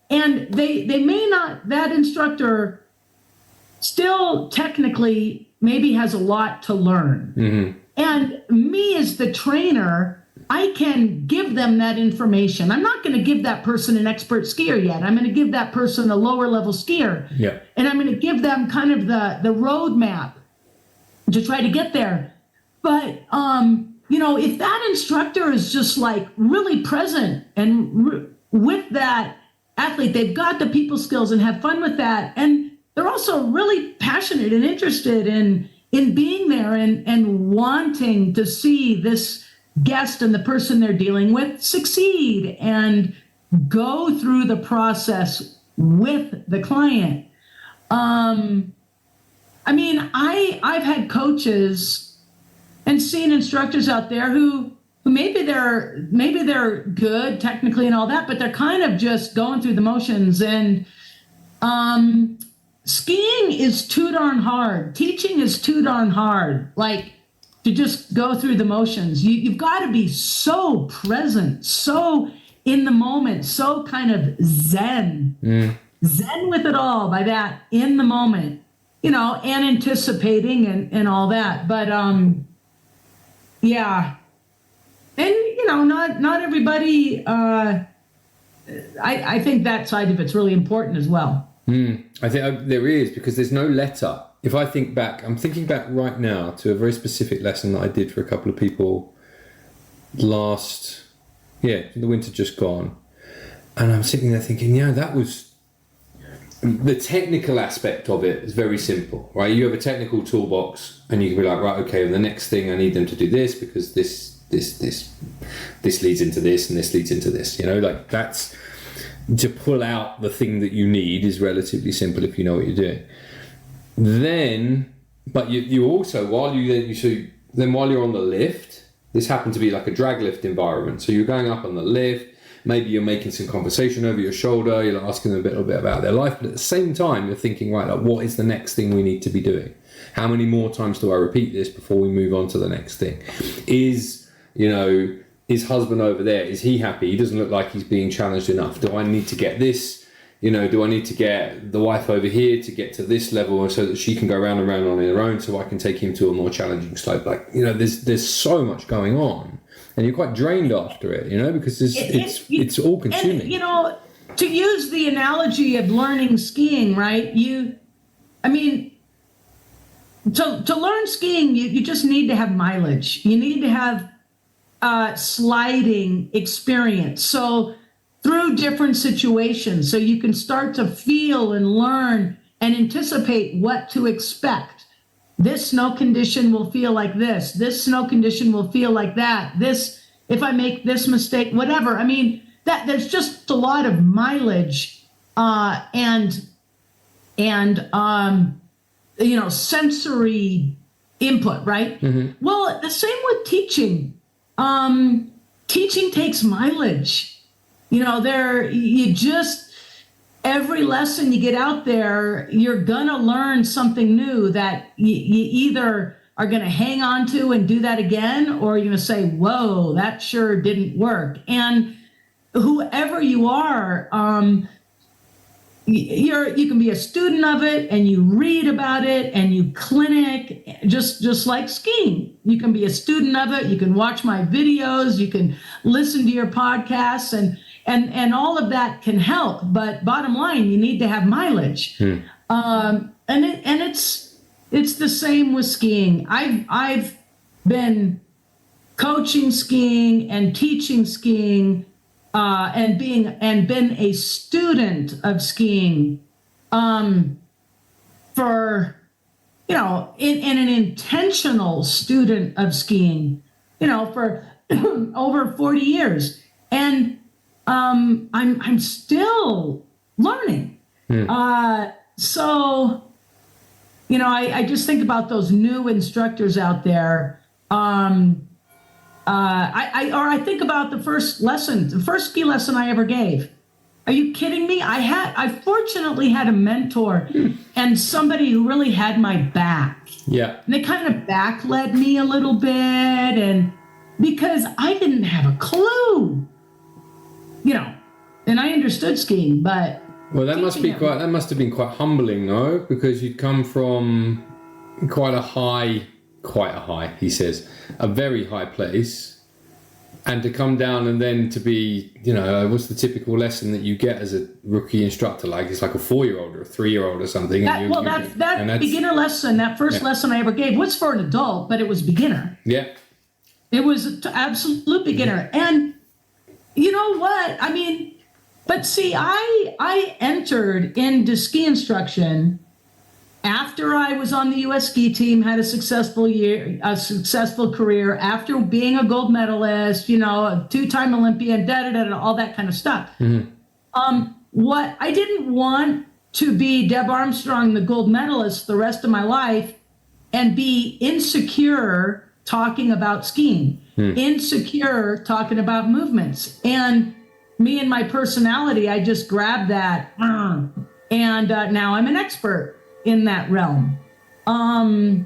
C: may not, that instructor still technically maybe has a lot to learn.
B: Mm-hmm.
C: And me as the trainer, I can give them that information. I'm not going to give that person an expert skier yet. I'm going to give that person a lower level skier.
B: Yeah.
C: And I'm going to give them kind of the roadmap to try to get there. But, if that instructor is just like really present and with that athlete, they've got the people skills and have fun with that. And they're also really passionate and interested in being there and wanting to see this guest and the person they're dealing with succeed and go through the process with the client. I've had coaches and seen instructors out there who maybe they're good technically and all that, but they're kind of just going through the motions. And skiing is too darn hard. Teaching is too darn hard. Like to just go through the motions. You've got to be so present, so in the moment, so kind of zen with it all by that in the moment, and anticipating and all that. But yeah. And, not everybody, I think that side of it's really important as well.
B: I think there is, because there's no letter. If I think back, I'm thinking back right now to a very specific lesson that I did for a couple of people the winter just gone. And I'm sitting there thinking, that was, the technical aspect of it is very simple, right? You have a technical toolbox and you can be like, right, okay, well, the next thing I need them to do this because this leads into this and this leads into this, like that's, to pull out the thing that you need is relatively simple if you know what you're doing. Then, but you also, while you're on the lift, this happened to be like a drag lift environment. So you're going up on the lift, maybe you're making some conversation over your shoulder, you're asking them a little bit about their life, but at the same time, you're thinking, right, like what is the next thing we need to be doing? How many more times do I repeat this before we move on to the next thing? Is husband over there, is he happy? He doesn't look like he's being challenged enough. Do I need to get this? Do I need to get the wife over here to get to this level so that she can go round and round on her own so I can take him to a more challenging slope? Like, there's so much going on and you're quite drained after it, because it's all consuming.
C: And, to use the analogy of learning skiing, right? To learn skiing, you just need to have mileage. You need to have sliding experience. So through different situations, so you can start to feel and learn and anticipate what to expect. This snow condition will feel like this. This snow condition will feel like that. This, if I make this mistake, whatever. That there's just a lot of mileage and sensory input, right? Mm-hmm. Well, the same with teaching. Teaching takes mileage. Every lesson you get out there, you're gonna learn something new that you either are gonna hang on to and do that again, or you're gonna say, whoa, that sure didn't work. And whoever you are, you can be a student of it and you read about it and you clinic, just like skiing. You can be a student of it. You can watch my videos. You can listen to your podcasts and all of that can help. But bottom line, you need to have mileage. And it's the same with skiing. I've been coaching skiing and teaching skiing and been a student of skiing for in an intentional student of skiing for over 40 years, and I'm still learning. so, I just think about those new instructors out there. I think about the first ski lesson I ever gave. Are you kidding me? I fortunately had a mentor and somebody who really had my back.
B: Yeah.
C: And they kind of back-led me a little bit, and because I didn't have a clue, and I understood skiing, but
B: well, that must have been quite humbling, though, because you'd come from quite a high, he says, a very high place, and to come down and then to be, what's the typical lesson that you get as a rookie instructor? Like it's like a 4-year-old or a 3-year-old or something.
C: That beginner lesson, that first lesson I ever gave was for an adult, but it was beginner.
B: Yeah.
C: It was an absolute beginner. And you know what? I mean, but see, I entered into ski instruction after I was on the U.S. ski team, had a successful career, after being a gold medalist, a 2-time Olympian, all that kind of stuff. Mm-hmm. What I didn't want to be Deb Armstrong, the gold medalist, the rest of my life, and be insecure talking about skiing, insecure talking about movements. And me and my personality, I just grabbed that, and now I'm an expert in that realm. But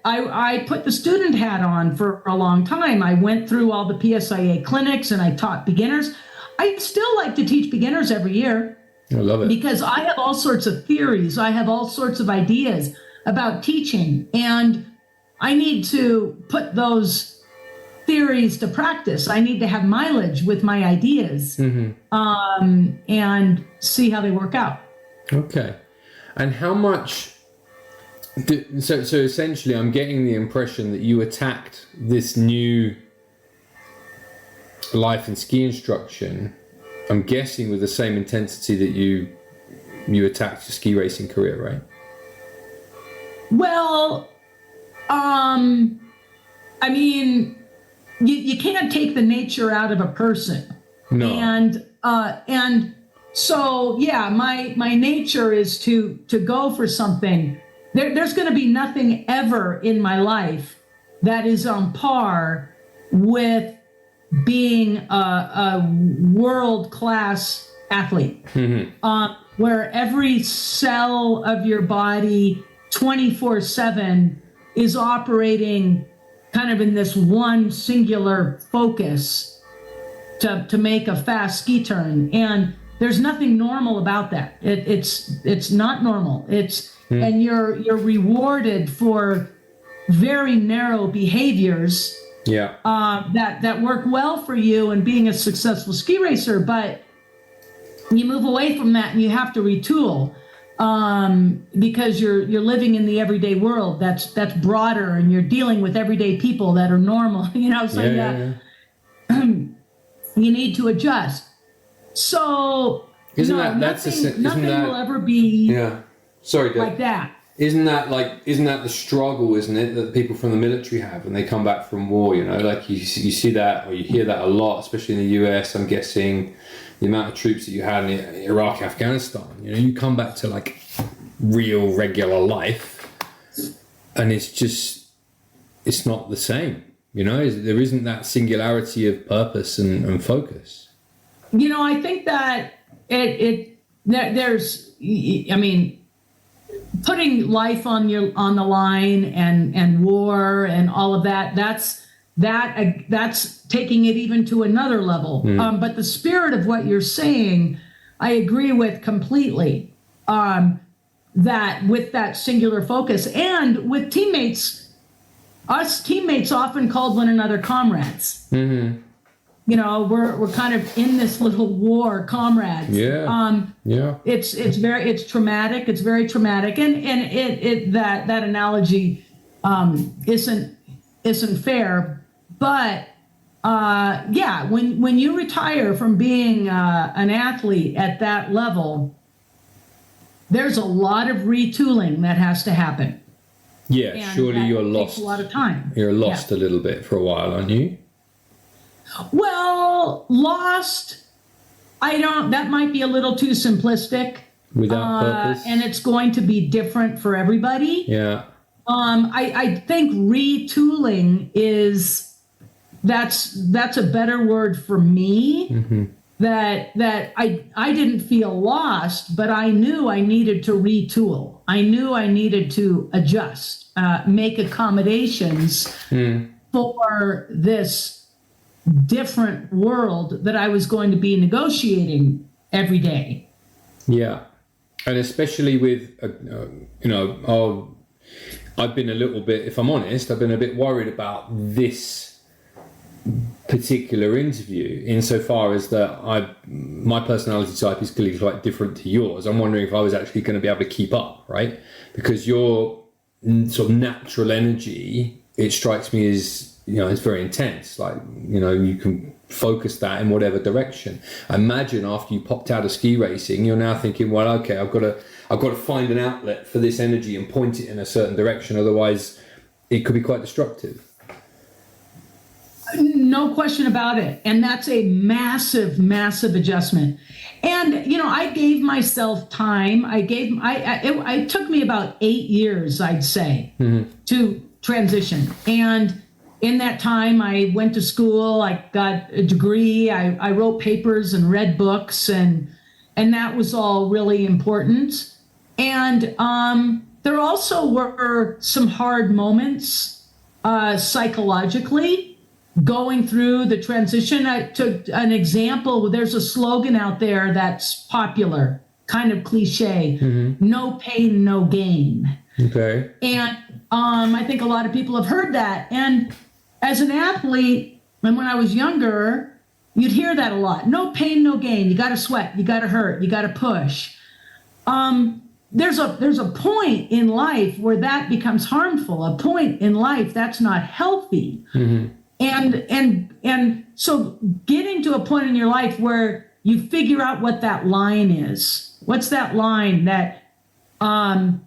C: I put the student hat on for a long time. I went through all the PSIA clinics and I taught beginners. I still like to teach beginners every year.
B: I love it.
C: Because I have all sorts of theories. I have all sorts of ideas about teaching, and I need to put those theories to practice. I need to have mileage with my ideas, and see how they work out.
B: Okay. And how much... So essentially, I'm getting the impression that you attacked this new life in ski instruction, I'm guessing with the same intensity that you attacked your ski racing career, right?
C: Well, I mean, you can't take the nature out of a person.
B: No.
C: And so, yeah, my nature is to go for something. There's going to be nothing ever in my life that is on par with being a world-class athlete, where every cell of your body 24/7 is operating kind of in this one singular focus to make a fast ski turn. And there's nothing normal about that. It's not normal. And you're rewarded for very narrow behaviors that work well for you and being a successful ski racer, but you move away from that and you have to retool because you're living in the everyday world that's broader, and you're dealing with everyday people that are normal, so you need to adjust. So nothing will ever be like that.
B: Isn't that the struggle, isn't it, that people from the military have when they come back from war, like you see that, or you hear that a lot, especially in the US, I'm guessing, the amount of troops that you had in Iraq, Afghanistan, you come back to like real regular life and it's not the same, there isn't that singularity of purpose and focus.
C: I think that putting life on the line and war and all of that's taking it even to another level. But the spirit of what you're saying, I agree with completely. That with that singular focus, and with teammates, us teammates often called one another comrades. Mm-hmm. We're kind of in this little war, comrades. It's traumatic. It's very traumatic, and that analogy isn't fair. But when you retire from being an athlete at that level, there's a lot of retooling that has to happen.
B: Yeah,
C: and
B: surely you're lost.
C: Takes a lot of time.
B: You're lost a little bit for a while, aren't you?
C: Well, lost, that might be a little too simplistic.
B: Without purpose.
C: And it's going to be different for everybody.
B: Yeah.
C: I think retooling that's a better word for me.
B: Mm-hmm.
C: That I didn't feel lost, but I knew I needed to retool. I knew I needed to adjust, make accommodations for this different world that I was going to be negotiating every day.
B: Yeah. And especially with, I've been a little bit, if I'm honest, I've been a bit worried about this particular interview insofar as that my personality type is clearly quite different to yours. I'm wondering if I was actually going to be able to keep up, right? Because your sort of natural energy, it strikes me as, it's very intense. Like, you can focus that in whatever direction. I imagine after you popped out of ski racing, you're now thinking, well, okay, I've got to find an outlet for this energy and point it in a certain direction. Otherwise, it could be quite destructive.
C: No question about it. And that's a massive, massive adjustment. And, I gave myself time. It took me about 8 years, I'd say, to transition. And in that time, I went to school, I got a degree, I wrote papers and read books, and that was all really important. And there also were some hard moments psychologically going through the transition. I took an example. There's a slogan out there that's popular, kind of cliche, no pain, no gain.
B: Okay.
C: And I think a lot of people have heard that. And as an athlete, and when I was younger, you'd hear that a lot. No pain, no gain. You got to sweat. You got to hurt. You got to push. There's a point in life where that becomes harmful. A point in life that's not healthy. And so getting to a point in your life where you figure out what that line is. What's that line that how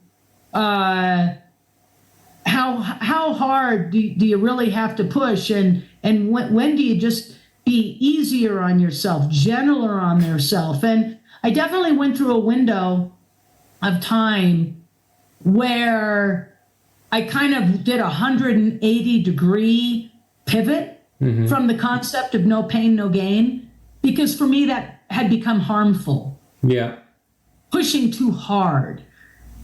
C: hard do you really have to push, and when do you just be easier on yourself, gentler on yourself? And I definitely went through a window of time where I kind of did a 180-degree pivot from the concept of no pain, no gain, because for me that had become harmful.
B: Yeah.
C: Pushing too hard.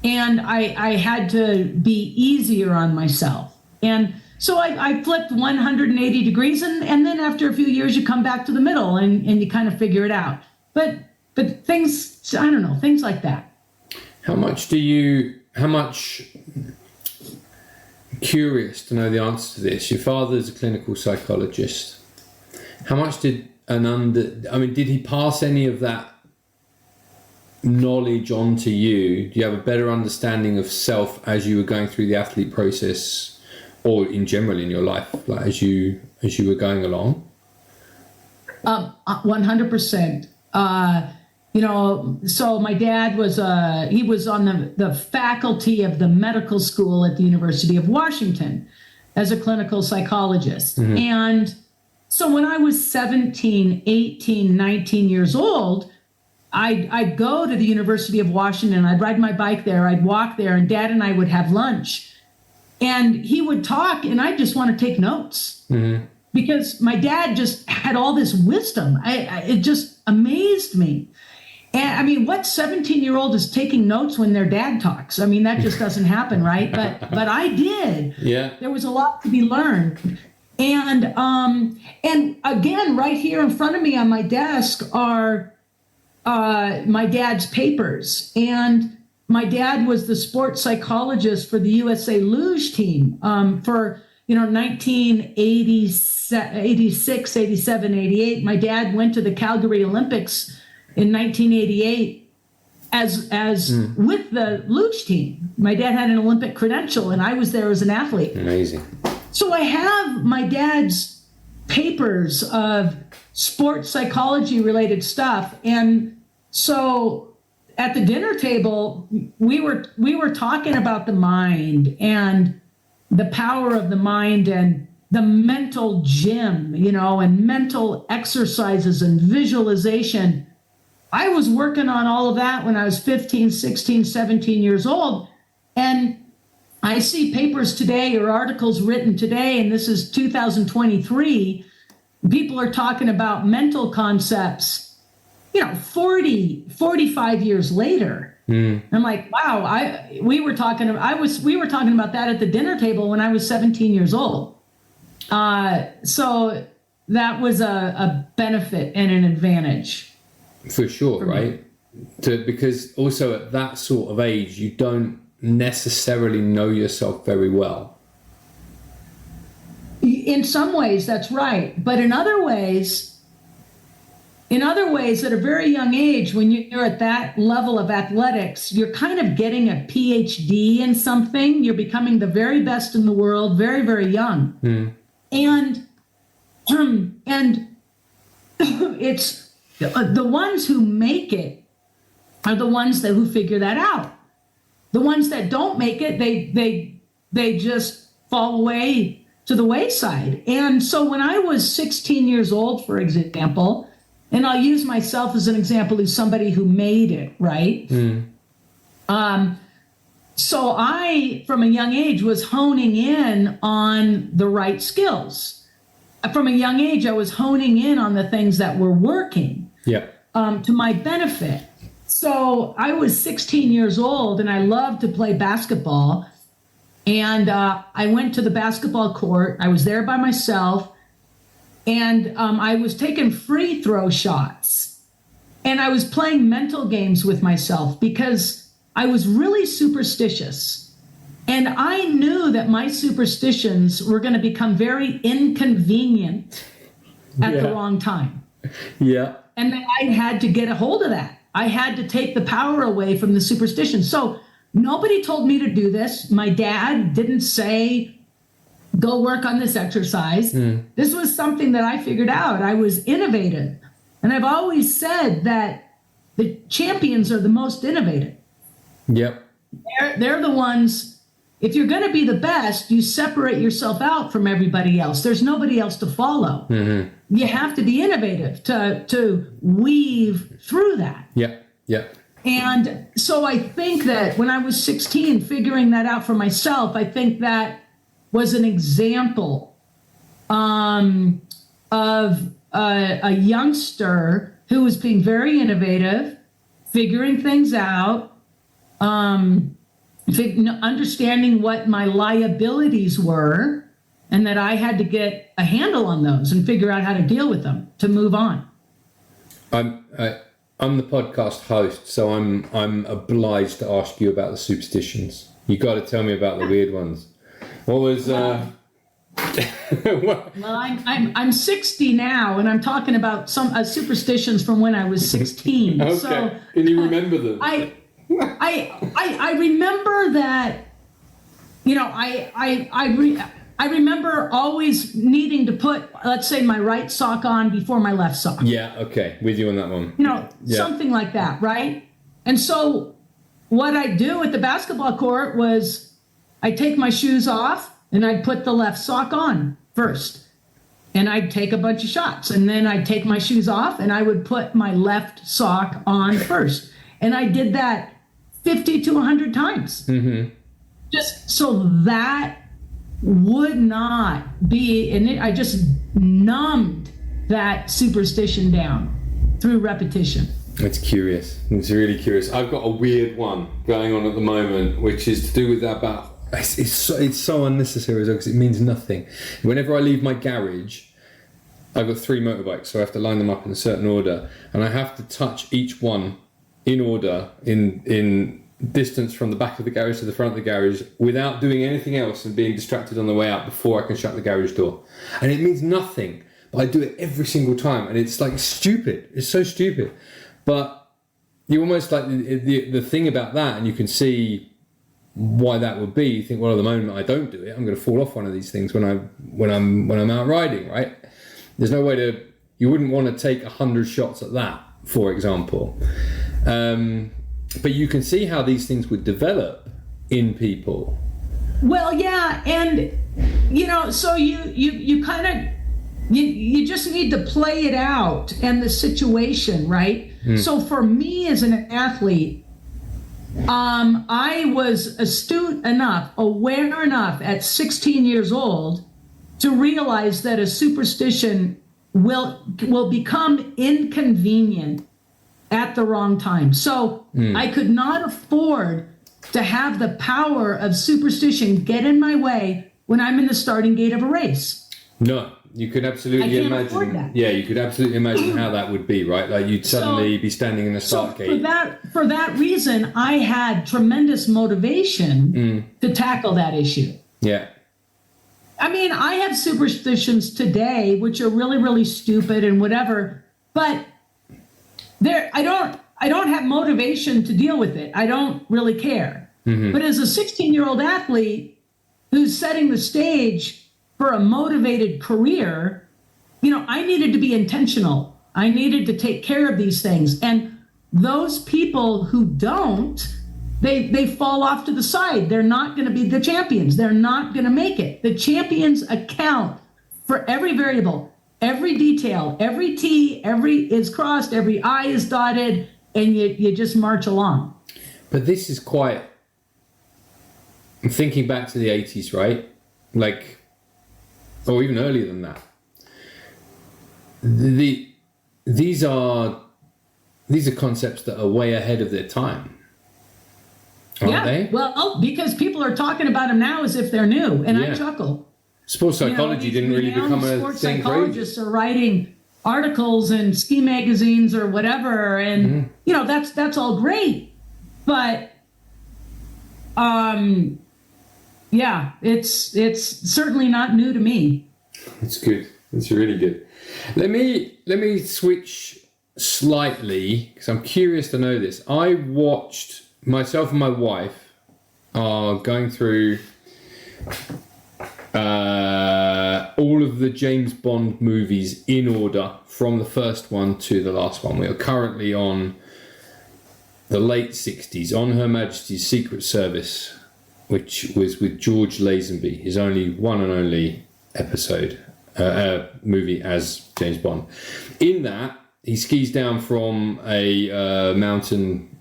C: And I had to be easier on myself. And so I flipped 180 degrees, and then after a few years you come back to the middle and you kind of figure it out. But things, I don't know, things like that.
B: How much curious to know the answer to this. Your father's a clinical psychologist. How much did he pass any of that knowledge on to you? Do you have a better understanding of self as you were going through the athlete process, or in general in your life, like as you were going along?
C: 100%. So my dad was he was on the faculty of the medical school at the University of Washington as a clinical psychologist. And so when I was 17, 18, 19 years old, I'd go to the University of Washington, I'd ride my bike there, I'd walk there, and Dad and I would have lunch. And he would talk, and I'd just want to take notes. Because my dad just had all this wisdom. It just amazed me. And I mean, what 17-year-old is taking notes when their dad talks? I mean, that just doesn't happen, right? But I did.
B: Yeah.
C: There was a lot to be learned. And again, right here in front of me on my desk are my dad's papers. And my dad was the sports psychologist for the USA luge team for 1986, 87, 88. My dad went to the Calgary Olympics in 1988 as with the luge team. My dad had an Olympic credential, and I was there as an athlete.
B: Amazing.
C: So I have my dad's papers of sports psychology related stuff. And so at the dinner table, we were talking about the mind and the power of the mind and the mental gym, and mental exercises and visualization. I was working on all of that when I was 15, 16, 17 years old. And I see papers today or articles written today, and this is 2023, people are talking about mental concepts, 45 years later. I'm like, wow, we were talking about that at the dinner table when I was 17 years old. So that was a benefit and an advantage.
B: For sure, right? Because also at that sort of age, you don't necessarily know yourself very well.
C: In some ways, that's right. But in other ways, at a very young age, when you're at that level of athletics, you're kind of getting a PhD in something. You're becoming the very best in the world, very, very young. And it's the ones who make it are the ones who figure that out. The ones that don't make it, they just fall away to the wayside. And so when I was 16 years old, for example, and I'll use myself as an example as somebody who made it, right? So I, from a young age, was honing in on the right skills. From a young age, I was honing in on the things that were working to my benefit. So I was 16 years old and I loved to play basketball. And I went to the basketball court. I was there by myself. And I was taking free throw shots. And I was playing mental games with myself because I was really superstitious. And I knew that my superstitions were going to become very inconvenient at the wrong time. And that I had to get a hold of that. I had to take the power away from the superstition. So nobody told me to do this. My dad didn't say, go work on this exercise. This was something that I figured out. I was innovative. And I've always said that the champions are the most innovative. They're the ones, if you're going to be the best, you separate yourself out from everybody else. There's nobody else to follow. You have to be innovative to weave through that. And so I think that when I was 16, figuring that out for myself, I think that was an example of a youngster who was being very innovative, figuring things out, understanding what my liabilities were, and that I had to get a handle on those and figure out how to deal with them to move on.
B: I'm the podcast host, so I'm obliged to ask you about the superstitions. You got to tell me about the weird ones. What was? Well,
C: I'm 60 now, and I'm talking about some superstitions from when I was 16.
B: Okay,
C: so,
B: can you remember them?
C: I remember that. I remember always needing to put, let's say, my right sock on before my left sock.
B: Okay, with you on that one.
C: Something like that, right? And so what I do at the basketball court was I'd take my shoes off and I'd put the left sock on first. And I'd take a bunch of shots. And then I'd take my shoes off and I would put my left sock on first. And I did that 50 to 100 times. Just so that would not be, and I just numbed that superstition down through repetition.
B: It's curious. It's really curious. I've got a weird one going on at the moment, which is to do with that about, it's so unnecessary because it means nothing. Whenever I leave my garage, I've got 3 motorbikes, so I have to line them up in a certain order, and I have to touch each one in order, in distance from the back of the garage to the front of the garage, without doing anything else and being distracted on the way out before I can shut the garage door. And it means nothing, but I do it every single time, and it's like stupid. It's so stupid. But you almost like the thing about that, and you can see why that would be. You think, well, at the moment I don't do it, I'm going to fall off one of these things when I'm out riding, right? There's no way to. You wouldn't want to take 100 shots at that, for example. But you can see how these things would develop in people.
C: Well, yeah, and so you kind of you just need to play it out and the situation, right? So for me as an athlete, I was astute enough, aware enough at 16 years old to realize that a superstition will become inconvenient at the wrong time. So I could not afford to have the power of superstition get in my way when I'm in the starting gate of a race.
B: No, you could absolutely imagine. Yeah, you could absolutely imagine how that would be, right? Like you'd suddenly be standing in the start gate.
C: For that reason, I had tremendous motivation to tackle that issue.
B: Yeah.
C: I mean, I have superstitions today, which are really, really stupid and whatever, but I don't have motivation to deal with it. I don't really care. But as a 16-year-old athlete who's setting the stage for a motivated career, I needed to be intentional. I needed to take care of these things. And those people who don't, they fall off to the side. They're not going to be the champions. They're not going to make it. The champions account for every variable, every detail, every T, every is crossed, every I is dotted, and you just march along.
B: But this is quite, I'm thinking back to the 80s, right? Like, or even earlier than that. These are concepts that are way ahead of their time. Aren't they?
C: Well, because people are talking about them now as if they're new, and I chuckle.
B: Sports psychology didn't really become a
C: sports
B: thing.
C: Psychologists are writing articles in ski magazines or whatever, and that's all great, but it's certainly not new to me.
B: It's good. It's really good. Let me switch slightly because I'm curious to know this. I watched, myself and my wife are going through all of the James Bond movies in order from the first one to the last one. We are currently on the late 60s, on Her Majesty's Secret Service, which was with George Lazenby, his one and only movie as James Bond. In that, he skis down from a mountain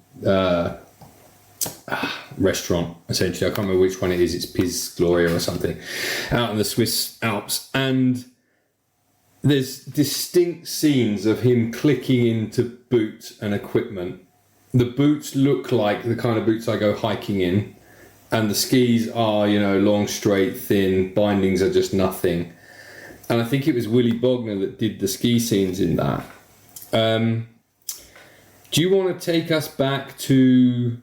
B: restaurant, essentially. I can't remember which one it is. It's Piz Gloria or something, out in the Swiss Alps. And there's distinct scenes of him clicking into boots and equipment. The boots look like the kind of boots I go hiking in. And the skis are, long, straight, thin. Bindings are just nothing. And I think it was Willy Bogner that did the ski scenes in that. Do you want to take us back to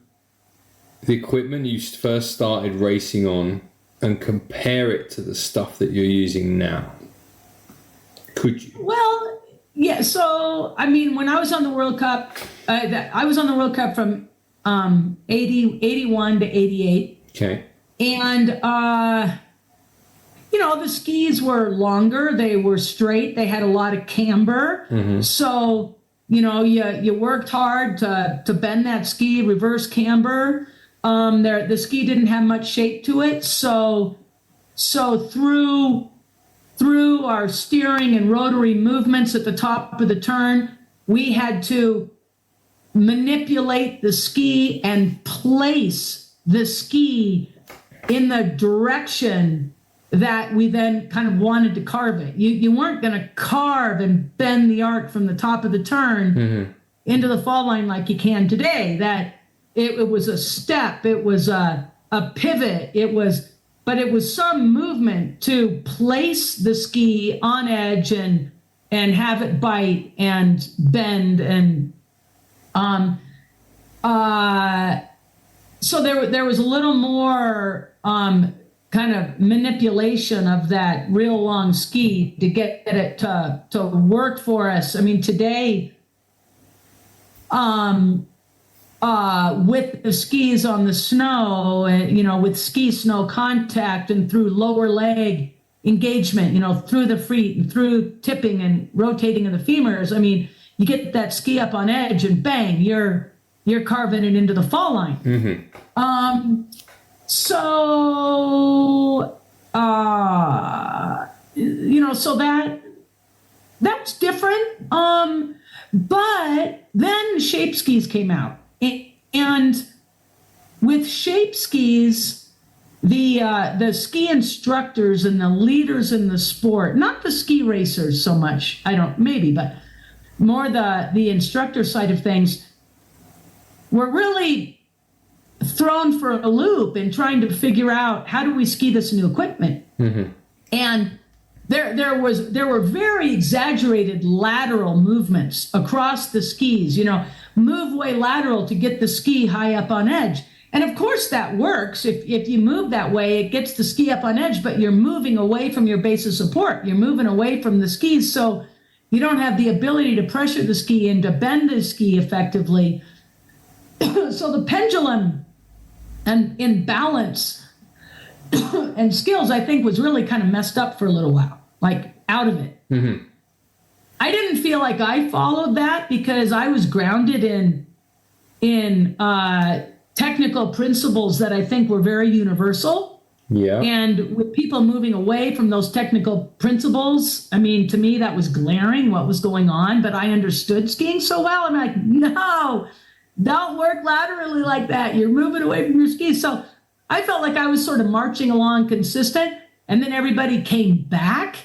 B: the equipment you first started racing on and compare it to the stuff that you're using now? Could you?
C: Well, yeah. So, I mean, when I was on the World Cup, I was on the World Cup from 81 to 88.
B: Okay.
C: And, the skis were longer. They were straight. They had a lot of camber. Mm-hmm. So, you worked hard to bend that ski, reverse camber. The ski didn't have much shape to it. So through our steering and rotary movements at the top of the turn, we had to manipulate the ski and place the ski in the direction that we then kind of wanted to carve it. You weren't going to carve and bend the arc from the top of the turn into the fall line like you can today. That it was a step, it was a pivot, it was some movement to place the ski on edge and have it bite and bend and so there was a little more kind of manipulation of that real long ski to get it to work for us. I mean, today, with the skis on the snow, with ski snow contact and through lower leg engagement, through the feet and through tipping and rotating of the femurs. I mean, you get that ski up on edge and bang, you're carving it into the fall line. Mm-hmm. So that's different. But then shape skis came out. And with shape skis, the ski instructors and the leaders in the sport, not the ski racers so much, but more the instructor side of things, were really thrown for a loop in trying to figure out, how do we ski this new equipment? Mm-hmm. And there were very exaggerated lateral movements across the skis, move way lateral to get the ski high up on edge. And of course that works. If you move that way, it gets the ski up on edge, but you're moving away from your base of support. You're moving away from the skis. So you don't have the ability to pressure the ski and to bend the ski effectively. So the pendulum and in balance and skills, I think, was really kind of messed up for a little while, like out of it. Mm-hmm. I didn't feel like I followed that because I was grounded in technical principles that I think were very universal.
B: Yeah.
C: And with people moving away from those technical principles, I mean, to me, that was glaring what was going on, but I understood skiing so well. I'm like, no, don't work laterally like that. You're moving away from your skis. So I felt like I was sort of marching along consistent, and then everybody came back.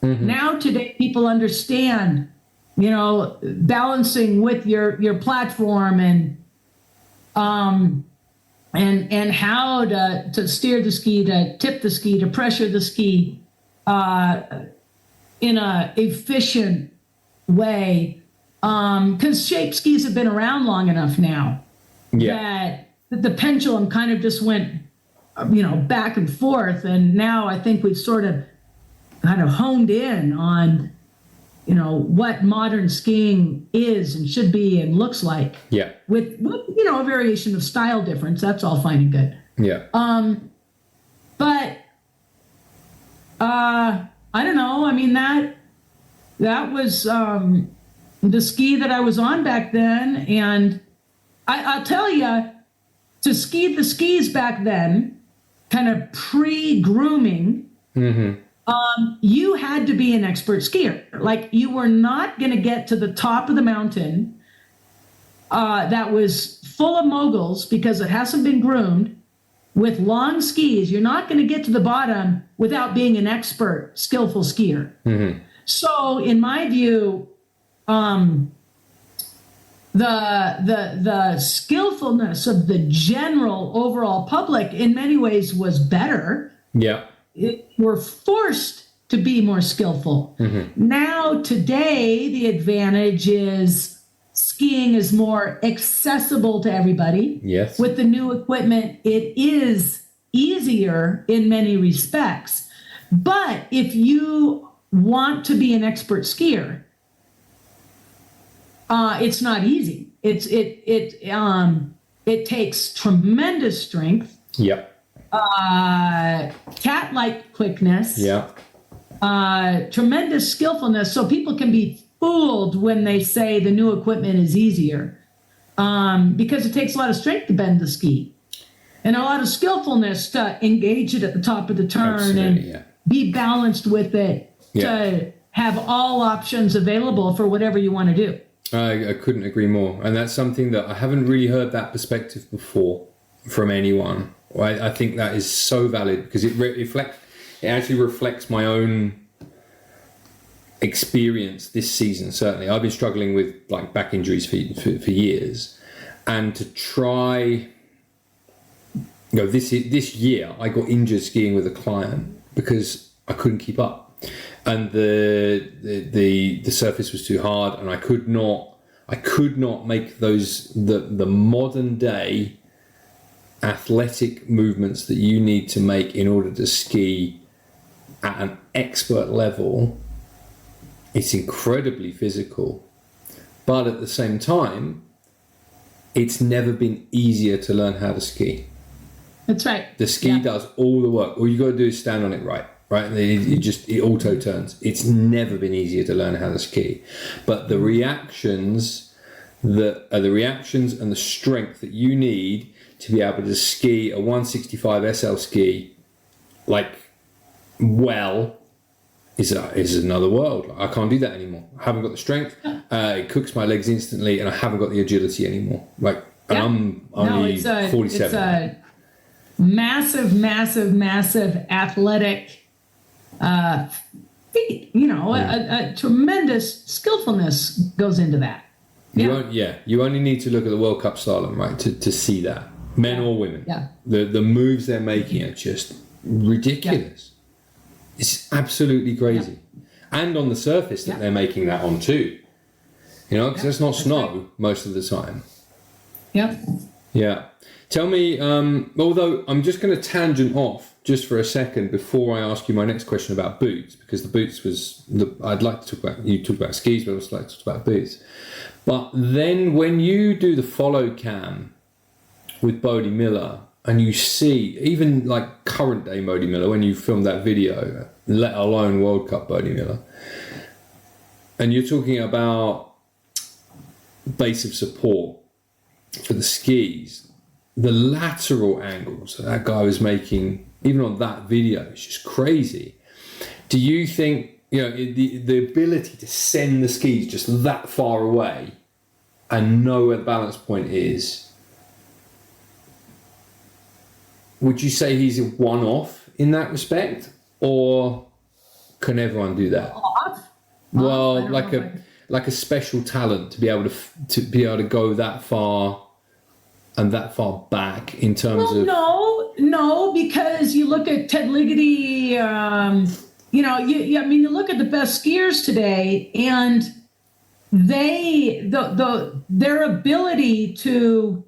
C: Mm-hmm. Now today, people understand, balancing with your platform and how to steer the ski, to tip the ski, to pressure the ski in a efficient way. Because shape skis have been around long enough now that the pendulum kind of just went, back and forth. And now I think we've sort of kind of honed in on, what modern skiing is and should be and looks like.
B: Yeah.
C: With a variation of style difference. That's all fine and good.
B: Yeah.
C: But I don't know. I mean, that was the ski that I was on back then. And I'll tell you, to ski the skis back then, kind of pre-grooming, mm-hmm. You had to be an expert skier. Like, you were not going to get to the top of the mountain that was full of moguls because it hasn't been groomed with long skis. You're not going to get to the bottom without being an expert, skillful skier. Mm-hmm. So in my view, the skillfulness of the general overall public in many ways was better.
B: Yeah.
C: We're forced to be more skillful. Mm-hmm. Now, today, the advantage is skiing is more accessible to everybody.
B: Yes.
C: With the new equipment, it is easier in many respects. But if you want to be an expert skier, it's not easy. It takes tremendous strength.
B: Yep.
C: Cat-like quickness.
B: Yeah.
C: Tremendous skillfulness. So people can be fooled when they say the new equipment is easier, because it takes a lot of strength to bend the ski and a lot of skillfulness to engage it at the top of the turn. Absolutely, and be balanced with it to have all options available for whatever you want to do.
B: I couldn't agree more. And that's something that I haven't really heard that perspective before from anyone. I think that is so valid because it actually reflects my own experience this season. Certainly, I've been struggling with like back injuries for years, and to try, this year I got injured skiing with a client because I couldn't keep up, and the surface was too hard, and I could not make the modern day athletic movements that you need to make in order to ski at an expert level. It's incredibly physical, but at the same time, it's never been easier to learn how to ski.
C: That's right.
B: The ski does all the work. All you got to do is stand on it right? It auto turns. It's never been easier to learn how to ski, but the reactions and the strength that you need to be able to ski a 165 SL ski is another world. I can't do that anymore. I haven't got the strength. It cooks my legs instantly, and I haven't got the agility anymore. Like, and I'm only 47.
C: It's a massive athletic feat. A tremendous skillfulness goes into that.
B: You only need to look at the World Cup slalom, right, to see that. Men or women.
C: Yeah.
B: The moves they're making are just ridiculous. It's absolutely crazy. And on the surface that they're making that on too. Because it's not snow most of the time.
C: Yep.
B: Yeah. Tell me, although I'm just going to tangent off just for a second before I ask you my next question about boots, because the boots I'd like to talk about, you talk about skis, but I'd also like to talk about boots. But then when you do the follow cam with Bodie Miller, and you see, even like current day Bodie Miller, when you film that video, let alone World Cup Bodie Miller, and you're talking about base of support for the skis, the lateral angles that guy was making, even on that video, is just crazy. Do you think, the ability to send the skis just that far away and know where the balance point is, would you say he's a one-off in that respect, or can everyone do that? Well, like a special talent to be able to go that far and that far back in terms of.
C: No, because you look at Ted Ligety. You look at the best skiers today, and their ability to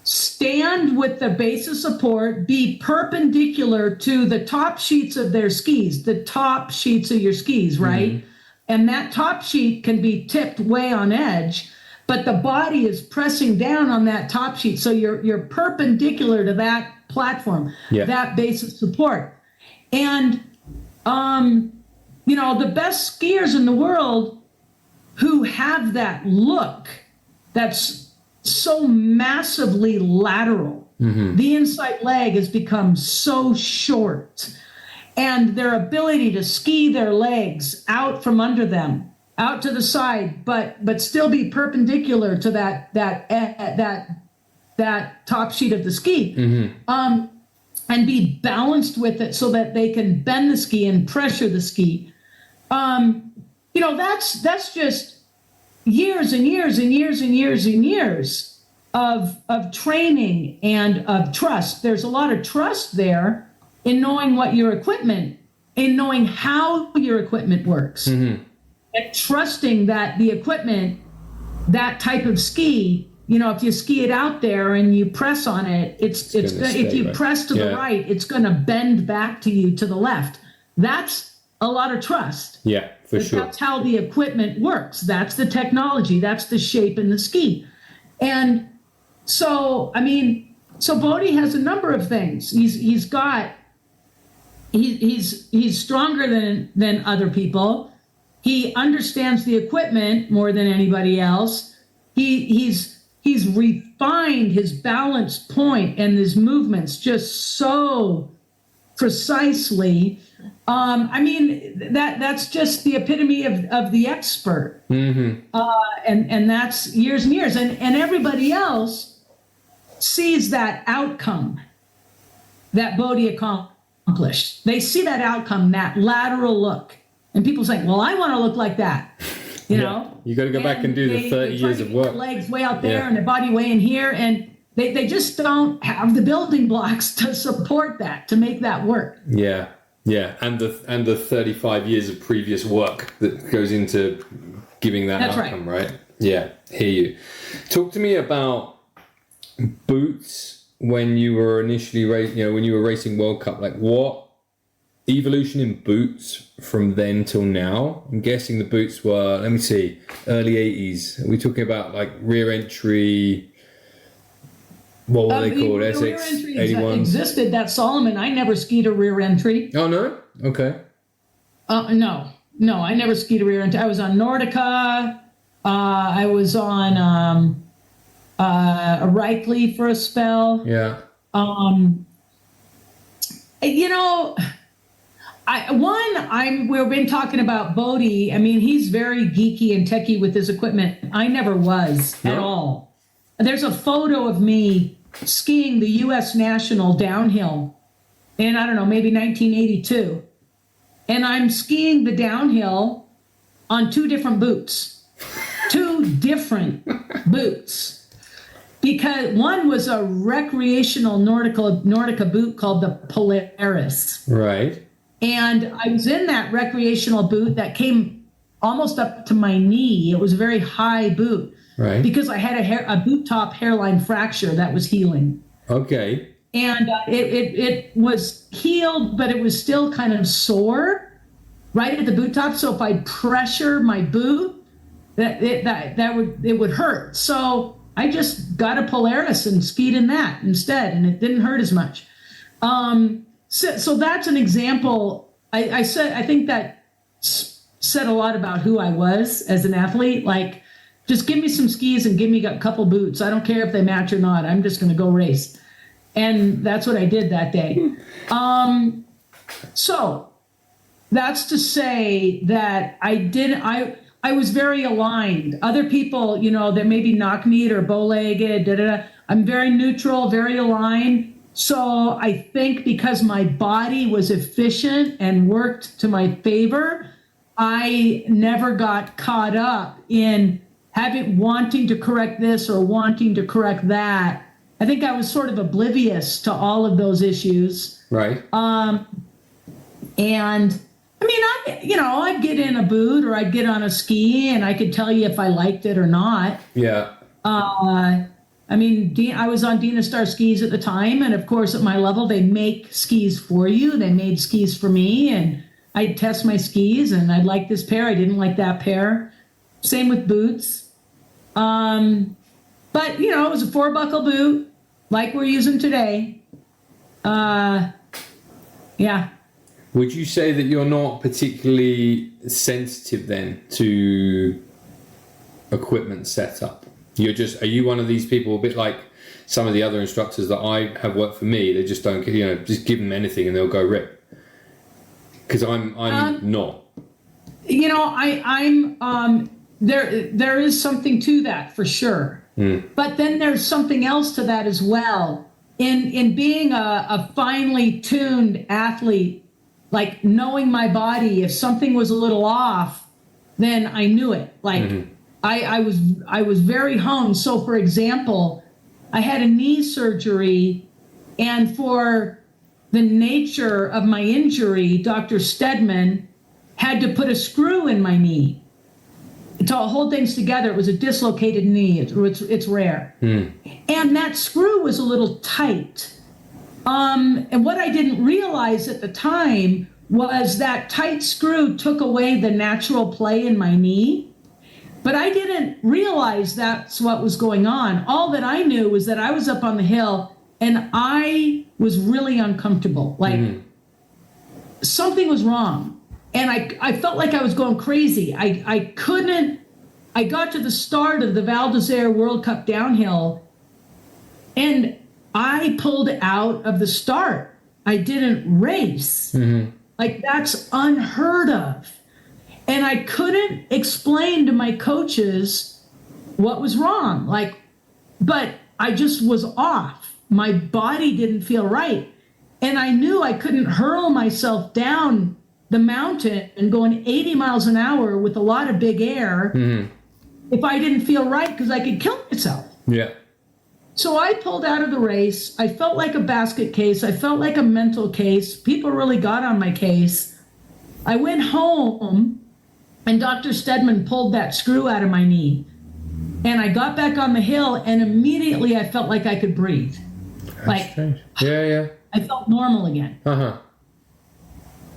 C: stand with the base of support, be perpendicular to the top sheets of their skis, the top sheets of your skis, right? Mm-hmm. And that top sheet can be tipped way on edge, but the body is pressing down on that top sheet. So you're perpendicular to that platform, that base of support. And, the best skiers in the world who have that look that's so massively lateral. Mm-hmm. The inside leg has become so short, and their ability to ski their legs out from under them, out to the side, but still be perpendicular to that top sheet of the ski, mm-hmm. And be balanced with it so that they can bend the ski and pressure the ski. That's just years and years and years and years and years of training and of trust. There's a lot of trust there in knowing in knowing how your equipment works, mm-hmm. and trusting that the equipment, that type of ski, if you ski it out there and you press on it, if you press to the right, it's going to bend back to you to the left. That's a lot of trust.
B: Yeah, for sure.
C: That's how the equipment works. That's the technology. That's the shape in the ski. And so Bodie has a number of things. He's stronger than other people. He understands the equipment more than anybody else. He's refined his balance point and his movements just so precisely. That's just the epitome of the expert. Mm-hmm. And that's years and years. And everybody else sees that outcome that Bodie accomplished. They see that outcome, that lateral look. And people say, well, I want to look like that. You know?
B: You got to go back and do the 30 years of work.
C: Their legs way out there and their body way in here. And they just don't have the building blocks to support that, to make that work.
B: Yeah. Yeah, and the 35 years of previous work that goes into giving that outcome, right? Yeah, hear you. Talk to me about boots when you were initially when you were racing World Cup. Like, what evolution in boots from then till now? I'm guessing the boots were, let me see, early 80s. Are we talking about like rear entry? What were they called? SX 81
C: existed. That Solomon. I never skied a rear entry.
B: Oh no. Okay.
C: No. I never skied a rear entry. I was on Nordica. I was on a Reichley for a spell.
B: Yeah.
C: We've been talking about Bodie. I mean, he's very geeky and techie with his equipment. I never was at all. There's a photo of me skiing the U.S. National downhill in, I don't know, maybe 1982. And I'm skiing the downhill on two different boots. Because one was a recreational Nordica boot called the Polaris.
B: Right.
C: And I was in that recreational boot that came almost up to my knee. It was a very high boot.
B: Right.
C: Because I had a boot top hairline fracture that was healing.
B: Okay.
C: And it was healed, but it was still kind of sore right at the boot top. So if I pressure my boot, it would hurt. So I just got a Polaris and skied in that instead, and it didn't hurt as much. So that's an example. I think that said a lot about who I was as an athlete. Like, just give me some skis and give me a couple boots. I don't care if they match or not. I'm just going to go race. And that's what I did that day. So that's to say that I was very aligned. Other people, that maybe knock-kneed or bow-legged, I'm very neutral, very aligned. So I think because my body was efficient and worked to my favor, I never got caught up in wanting to correct this or wanting to correct that. I think I was sort of oblivious to all of those issues.
B: Right.
C: And I mean, I'd get in a boot or I'd get on a ski and I could tell you if I liked it or not.
B: Yeah.
C: I was on Dina Star skis at the time. And of course, at my level, they make skis for you. They made skis for me. And I'd test my skis and I'd like this pair. I didn't like that pair. Same with boots. But it was a 4-buckle boot like we're using today. Yeah.
B: Would you say that you're not particularly sensitive then to equipment setup? Are you one of these people, a bit like some of the other instructors that I have worked for me, they just don't, just give them anything and they'll go rip? Because I'm not. There is something to that for sure. But then there's something else to that as well. In being a finely tuned athlete, like knowing my body, if something was a little off, then I knew it. Like I was very honed. So for example, I had a knee surgery, and for the nature of my injury, Dr. Stedman had to put a screw in my knee to hold things together. It was a dislocated knee. It's rare. And that screw was a little tight. And what I didn't realize at the time was that tight screw took away the natural play in my knee. But I didn't realize that's what was going on. All that I knew was that I was up on the hill and I was really uncomfortable. Like something was wrong. And I felt like I was going crazy. I got to the start of the Val d'Isere World Cup downhill and I pulled out of the start. I didn't race. Like, that's unheard of. And I couldn't explain to my coaches what was wrong. But I just was off. My body didn't feel right. And I knew I couldn't hurl myself down the mountain and going 80 miles an hour with a lot of big air if I didn't feel right, because I could kill myself. Yeah.
C: So I pulled out of the race. I felt like a basket case. I felt like a mental case. People really got on my case. I went home and Dr. Stedman pulled that screw out of my knee. And I got back on the hill and immediately I felt like I could breathe.
B: That's strange. Yeah.
C: I felt normal again.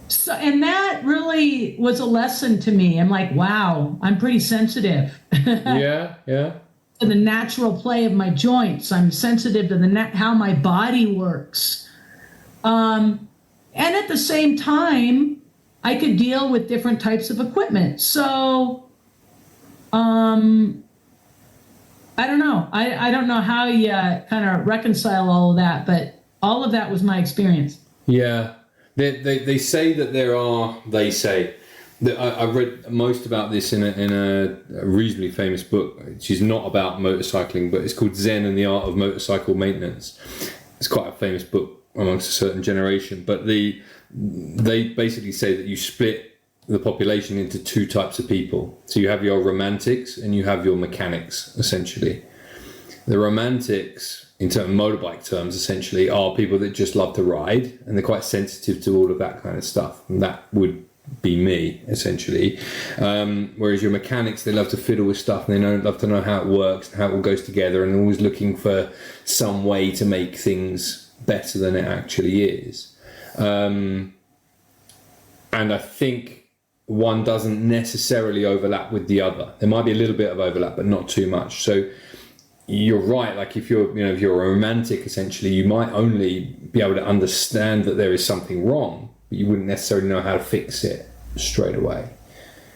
C: So, and that really was a lesson to me. I'm like, wow, I'm pretty sensitive.
B: Yeah.
C: To the natural play of my joints. I'm sensitive to how my body works. And at the same time, I could deal with different types of equipment. So, I don't know. I don't know how you kind of reconcile all of that, but all of that was my experience.
B: Yeah. They say that there are. They say that I've read most about this in a reasonably famous book, which is not about motorcycling, but it's called Zen and the Art of Motorcycle Maintenance. It's quite a famous book amongst a certain generation. But they basically say that you split the population into two types of people. So you have your romantics and you have your mechanics, essentially. The romantics, in terms of motorbike terms, essentially, are people that just love to ride, and they're quite sensitive to all of that kind of stuff. And that would be me, essentially. Whereas your mechanics, they love to fiddle with stuff, and they love to know how it works, how it all goes together, and they're always looking for some way to make things better than it actually is. And I think one doesn't necessarily overlap with the other. There might be a little bit of overlap, but not too much. So you're right. Like if you're a romantic, essentially, you might only be able to understand that there is something wrong, but you wouldn't necessarily know how to fix it straight away.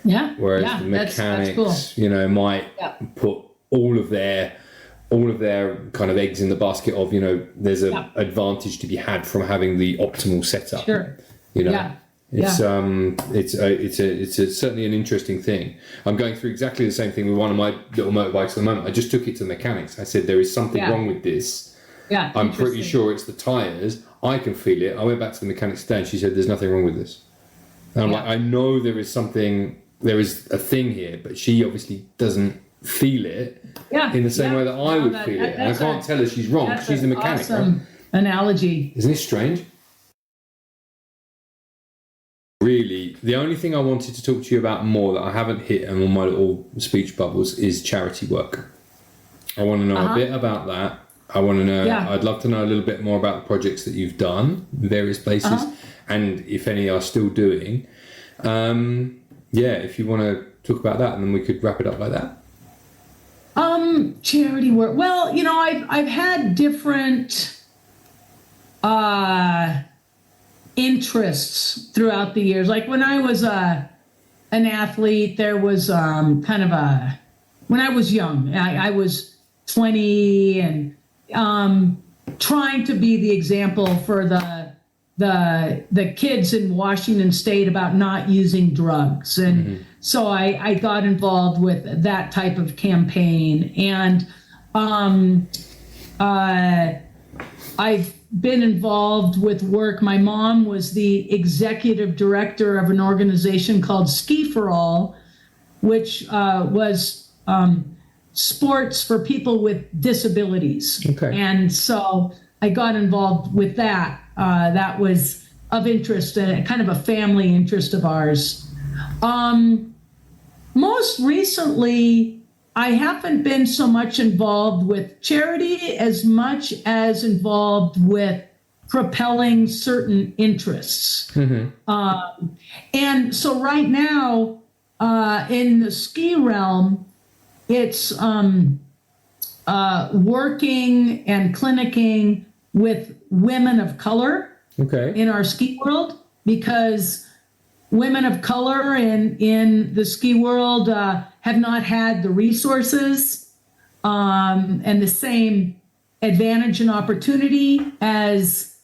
C: Yeah.
B: Whereas the mechanics,
C: that's cool.
B: Might put all of their kind of eggs in the basket of, there's an advantage to be had from having the optimal setup.
C: Sure.
B: It's certainly an interesting thing. I'm going through exactly the same thing with one of my little motorbikes at the moment. I just took it to the mechanics. I said, there is something wrong with this.
C: Yeah.
B: I'm pretty sure it's the tires. I can feel it. I went back to the mechanics today and she said, there's nothing wrong with this. And I'm like, I know there is a thing here, but she obviously doesn't feel it in the same way that I would feel it. And I can't tell her she's wrong because she's the mechanic.
C: Awesome analogy.
B: Isn't it strange? Really, the only thing I wanted to talk to you about more that I haven't hit on my little speech bubbles is charity work. I want to know a bit about that. I want to know, I'd love to know a little bit more about the projects that you've done in various places and if any are still doing. If you want to talk about that, and then we could wrap it up like that.
C: Charity work. Well, I've had different interests throughout the years. Like when I was an athlete, there was when I was young, I was 20 and trying to be the example for the kids in Washington State about not using drugs. And so I got involved with that type of campaign. And I've been involved with work. My mom was the executive director of an organization called Ski for All, which was sports for people with disabilities.
B: Okay.
C: And so I got involved with that. That was of interest and kind of a family interest of ours. Most recently, I haven't been so much involved with charity as much as involved with propelling certain interests. And so right now, in the ski realm, it's working and clinicking with women of color in our ski world, because women of color in the ski world have not had the resources and the same advantage and opportunity as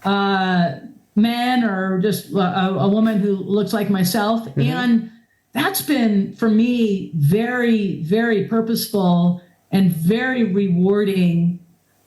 C: men or just a woman who looks like myself. And that's been, for me, very, very purposeful and very rewarding.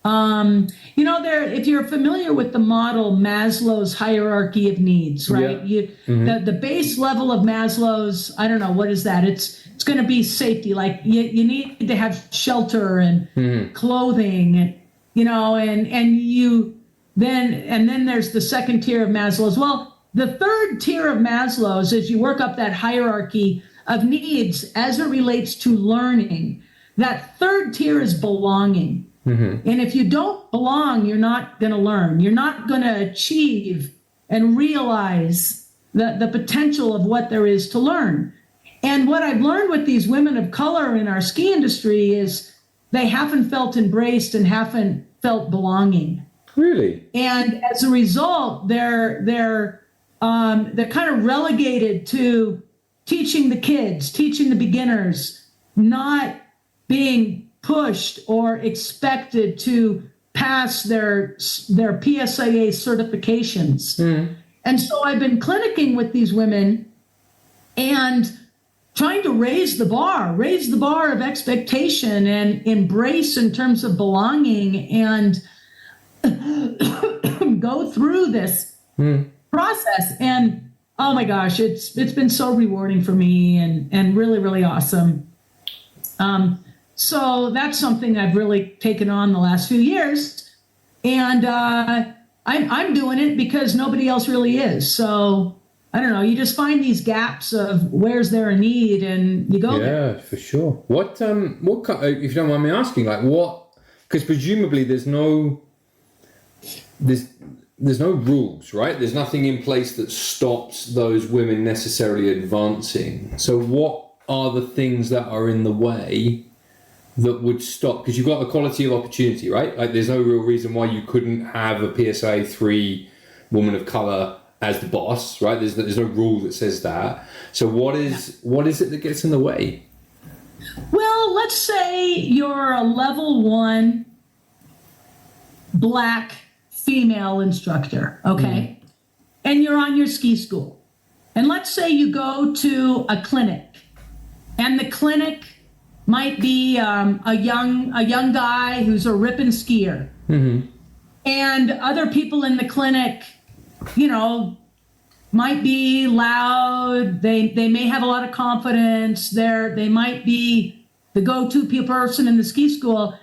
C: If you're familiar with the model Maslow's hierarchy of needs, right? The base level of Maslow's, I don't know, what is that? It's going to be safety. Like you need to have shelter and clothing, and then there's the second tier of Maslow's. Well, the third tier of Maslow's, as you work up that hierarchy of needs as it relates to learning, that third tier is belonging. And if you don't belong, you're not going to learn. You're not going to achieve and realize the potential of what there is to learn. And what I've learned with these women of color in our ski industry is they haven't felt embraced and haven't felt belonging.
B: Really?
C: And as a result, they're kind of relegated to teaching the kids, teaching the beginners, not being pushed or expected to pass their PSIA certifications. And so I've been clinicking with these women and trying to raise the bar of expectation and embrace in terms of belonging, and go through this process. And oh my gosh, it's been so rewarding for me, and really, really awesome. So that's something I've really taken on the last few years, and I'm doing it because nobody else really is. So I don't know, you just find these gaps of where's there a need, and you go there.
B: Yeah, for sure. What kind, if you don't mind me asking, like what, because presumably there's no rules, right? There's nothing in place that stops those women necessarily advancing. So what are the things that are in the way that would stop? Because you've got equality of opportunity, right? Like there's no real reason why you couldn't have a PSA 3 woman of color as the boss, right? There's no rule that says that. So what is it that gets in the way?
C: Well, let's say you're a level 1 Black female instructor, okay? And you're on your ski school. And let's say you go to a clinic, and the clinic might be a young guy who's a ripping skier. And other people in the clinic, you know, might be loud. They may have a lot of confidence. They might be the go-to person in the ski school.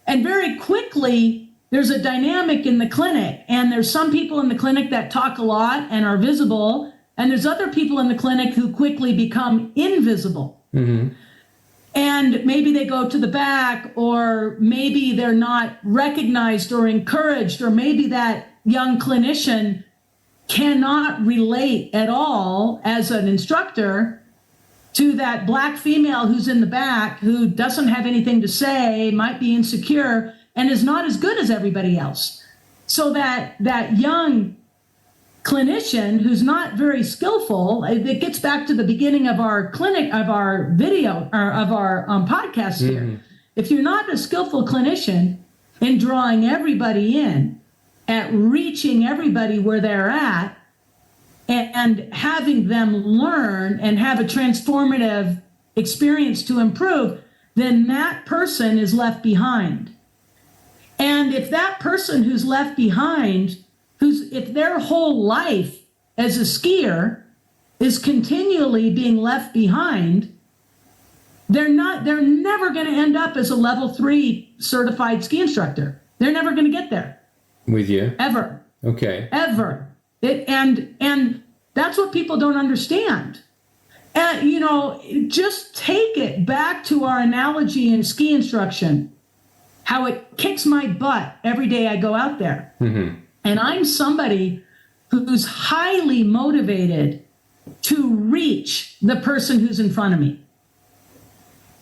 C: And very quickly, there's a dynamic in the clinic. And there's some people in the clinic that talk a lot and are visible. And there's other people in the clinic who quickly become invisible. And maybe they go to the back, or maybe they're not recognized or encouraged, or maybe that young clinician cannot relate at all as an instructor to that Black female who's in the back, who doesn't have anything to say, might be insecure, and is not as good as everybody else. So that young clinician who's not very skillful, it gets back to the beginning of our video, or of our podcast here. If you're not a skillful clinician in drawing everybody in, at reaching everybody where they're at, and having them learn and have a transformative experience to improve, then that person is left behind. And if that person who's left behind, if their whole life as a skier is continually being left behind, they're never going to end up as a level 3 certified ski instructor. They're never going to get there.
B: With you?
C: Ever.
B: Okay.
C: Ever. And that's what people don't understand. And, you know, just take it back to our analogy in ski instruction, how it kicks my butt every day I go out there. And I'm somebody who's highly motivated to reach the person who's in front of me.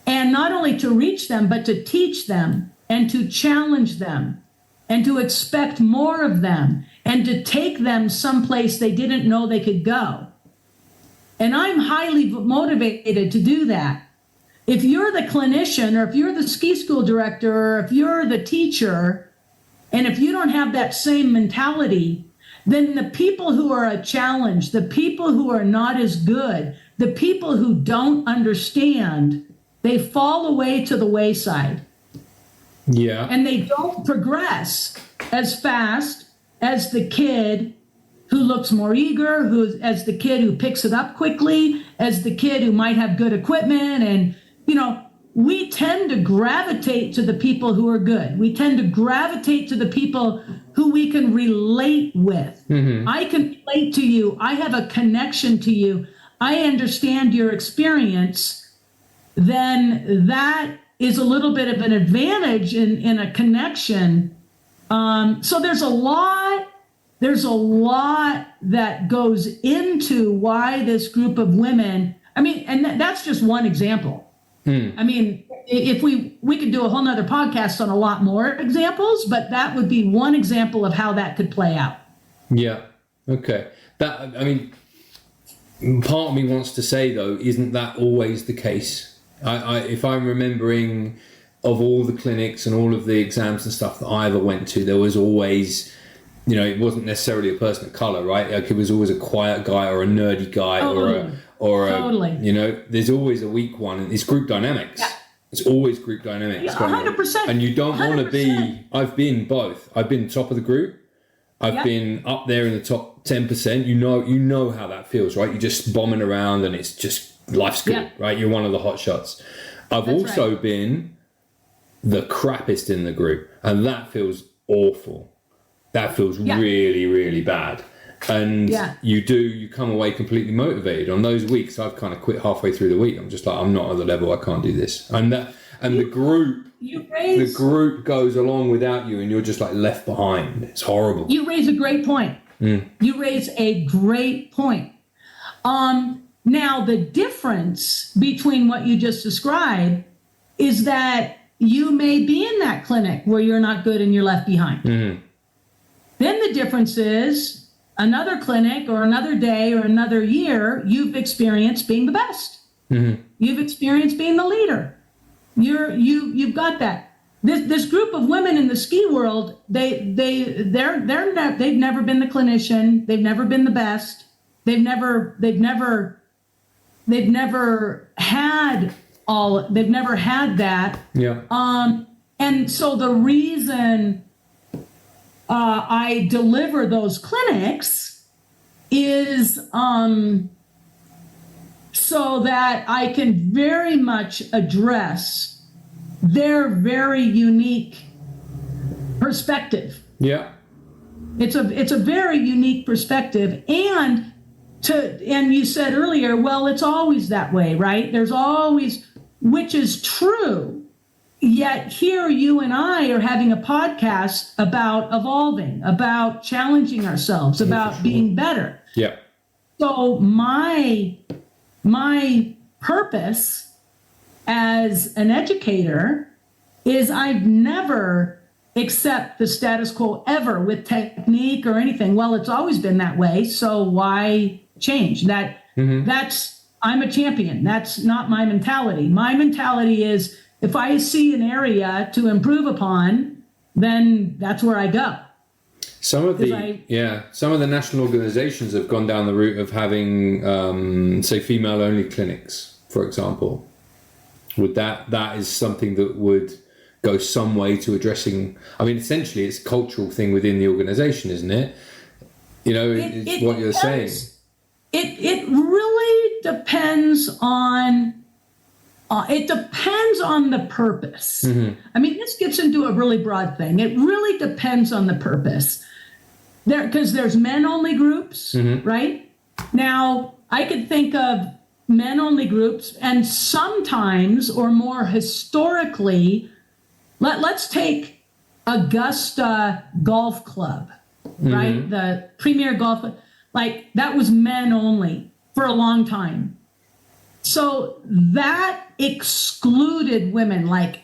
C: And not only to reach them, but to teach them and to challenge them and to expect more of them and to take them someplace they didn't know they could go. And I'm highly motivated to do that. If you're the clinician, or if you're the ski school director, or if you're the teacher, and if you don't have that same mentality, then the people who are a challenge, the people who are not as good, the people who don't understand, they fall away to the wayside.
B: Yeah.
C: And they don't progress as fast as the kid who looks more eager, as the kid who picks it up quickly, as the kid who might have good equipment. And, you know, we tend to gravitate to the people who are good. We tend to gravitate to the people who we can relate with. I can relate to you. I have a connection to you. I understand your experience. Then that is a little bit of an advantage in a connection. So there's a lot that goes into why this group of women, I mean, and that's just one example. I mean, if we could do a whole nother podcast on a lot more examples, but that would be one example of how that could play out.
B: Yeah. Okay. That, I mean, part of me wants to say though, isn't that always the case? If I'm remembering of all the clinics and all of the exams and stuff that I ever went to, there was always it wasn't necessarily a person of color, right? Like, it was always a quiet guy or a nerdy guy
C: Totally.
B: there's always a weak one, and it's group dynamics.
C: Yeah.
B: It's always group dynamics.
C: 100%.
B: And you don't want to
C: 100%.
B: be, I've been both. I've been top of the group. I've been up there in the top 10%. You know how that feels, right? You're just bombing around and it's just, life's good, right? You're one of the hot shots. I've also been the crappiest in the group, and that feels awful. That feels really, really bad. And you come away completely motivated. On those weeks, I've kind of quit halfway through the week. I'm just like, I'm not at the level, I can't do this. And the group goes along without you, and you're just like left behind. It's horrible.
C: You raise a great point. You raise a great point. Now, the difference between what you just described is that you may be in that clinic where you're not good and you're left behind. Then the difference is another clinic or another day or another year, you've experienced being the best. You've experienced being the leader. You've got that. This group of women in the ski world, they've never been the clinician. They've never been the best. They've never had that.
B: Yeah.
C: And so the reason I deliver those clinics is so that I can very much address their very unique perspective.
B: Yeah.
C: It's a very unique perspective. And you said earlier, well, it's always that way, right? There's always, which is true. Yet here you and I are having a podcast about evolving, about challenging ourselves, about being better.
B: Yeah.
C: So my purpose as an educator is I'd never accept the status quo ever with technique or anything. Well, it's always been that way, so why change? That's I'm a champion. That's not my mentality. My mentality is if I see an area to improve upon, then that's where I go.
B: Some of the national organizations have gone down the route of having, say, female-only clinics, for example. That is something that would go some way to addressing. I mean, essentially, it's a cultural thing within the organization, isn't it? It's what you're saying.
C: It really depends on. It depends on the purpose. I mean, this gets into a really broad thing. It really depends on the purpose. Because there's men-only groups, right? Now, I could think of men-only groups, and sometimes, or more historically, let's take Augusta Golf Club, right? The premier golf club. Like, that was men-only for a long time. So that excluded women. Like,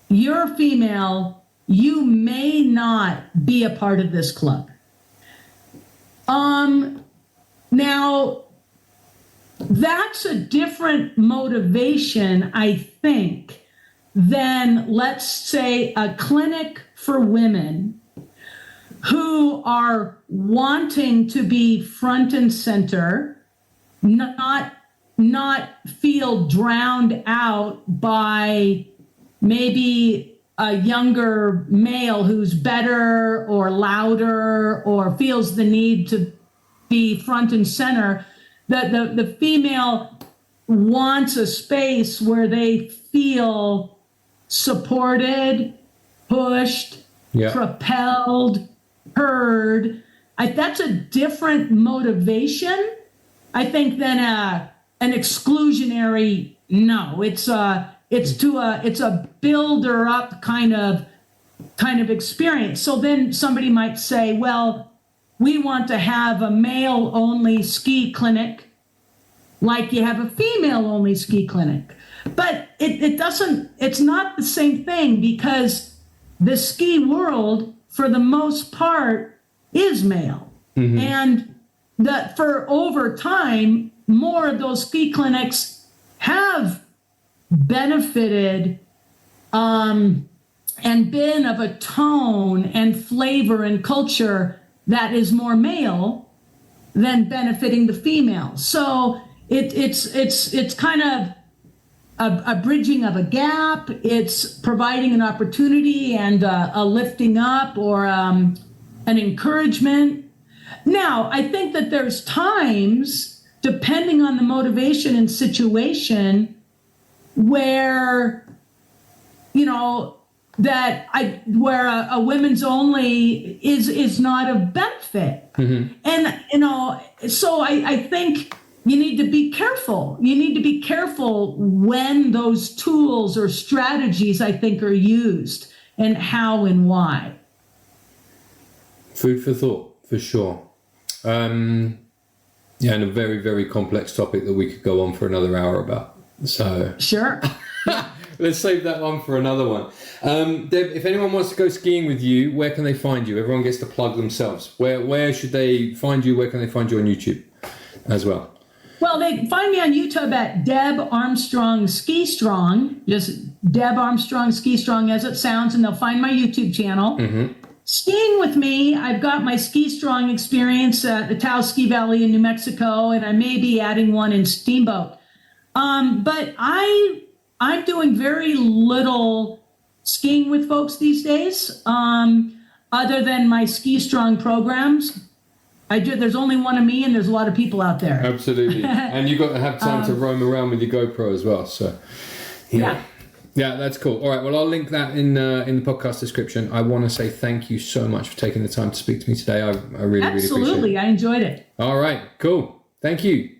C: you're female, you may not be a part of this club. Now, that's a different motivation, I think, than, let's say, a clinic for women who are wanting to be front and center, not feel drowned out by maybe a younger male who's better or louder or feels the need to be front and center. The female wants a space where they feel supported, pushed, propelled, heard. That's a different motivation, I think, than an exclusionary. No, it's a builder up kind of experience. So then somebody might say, well, we want to have a male only ski clinic like you have a female only ski clinic. But it's not the same thing, because the ski world for the most part is male. And for over time, more of those ski clinics have benefited and been of a tone and flavor and culture that is more male than benefiting the female. So it's kind of a bridging of a gap. It's providing an opportunity and a lifting up or an encouragement. Now, I think that there's times, depending on the motivation and situation, where, you know, where a women's only is not of benefit. Mm-hmm. And, you know, so I think you need to be careful. You need to be careful when those tools or strategies, I think, are used, and how and why.
B: Food for thought, for sure. And a very, very complex topic that we could go on for another hour about. So
C: sure.
B: Let's save that one for another one. Deb, if anyone wants to go skiing with you, where can they find you? Everyone gets to plug themselves. Where should they find you? Where can they find you on YouTube as well?
C: Well, they can find me on YouTube at Deb Armstrong Ski Strong, just Deb Armstrong Ski Strong as it sounds, and they'll find my YouTube channel. Mm-hmm. Skiing with me, I've got my Ski Strong experience at the Taos Ski Valley in New Mexico, and I may be adding one in Steamboat. But I'm doing very little skiing with folks these days, other than my Ski Strong programs. There's only one of me, and there's a lot of people out there.
B: Absolutely. And you've got to have time to roam around with your GoPro as well. So, yeah, that's cool. All right, well, I'll link that in the podcast description. I want to say thank you so much for taking the time to speak to me today. I really, really appreciate it.
C: Absolutely, I enjoyed it.
B: All right, cool. Thank you.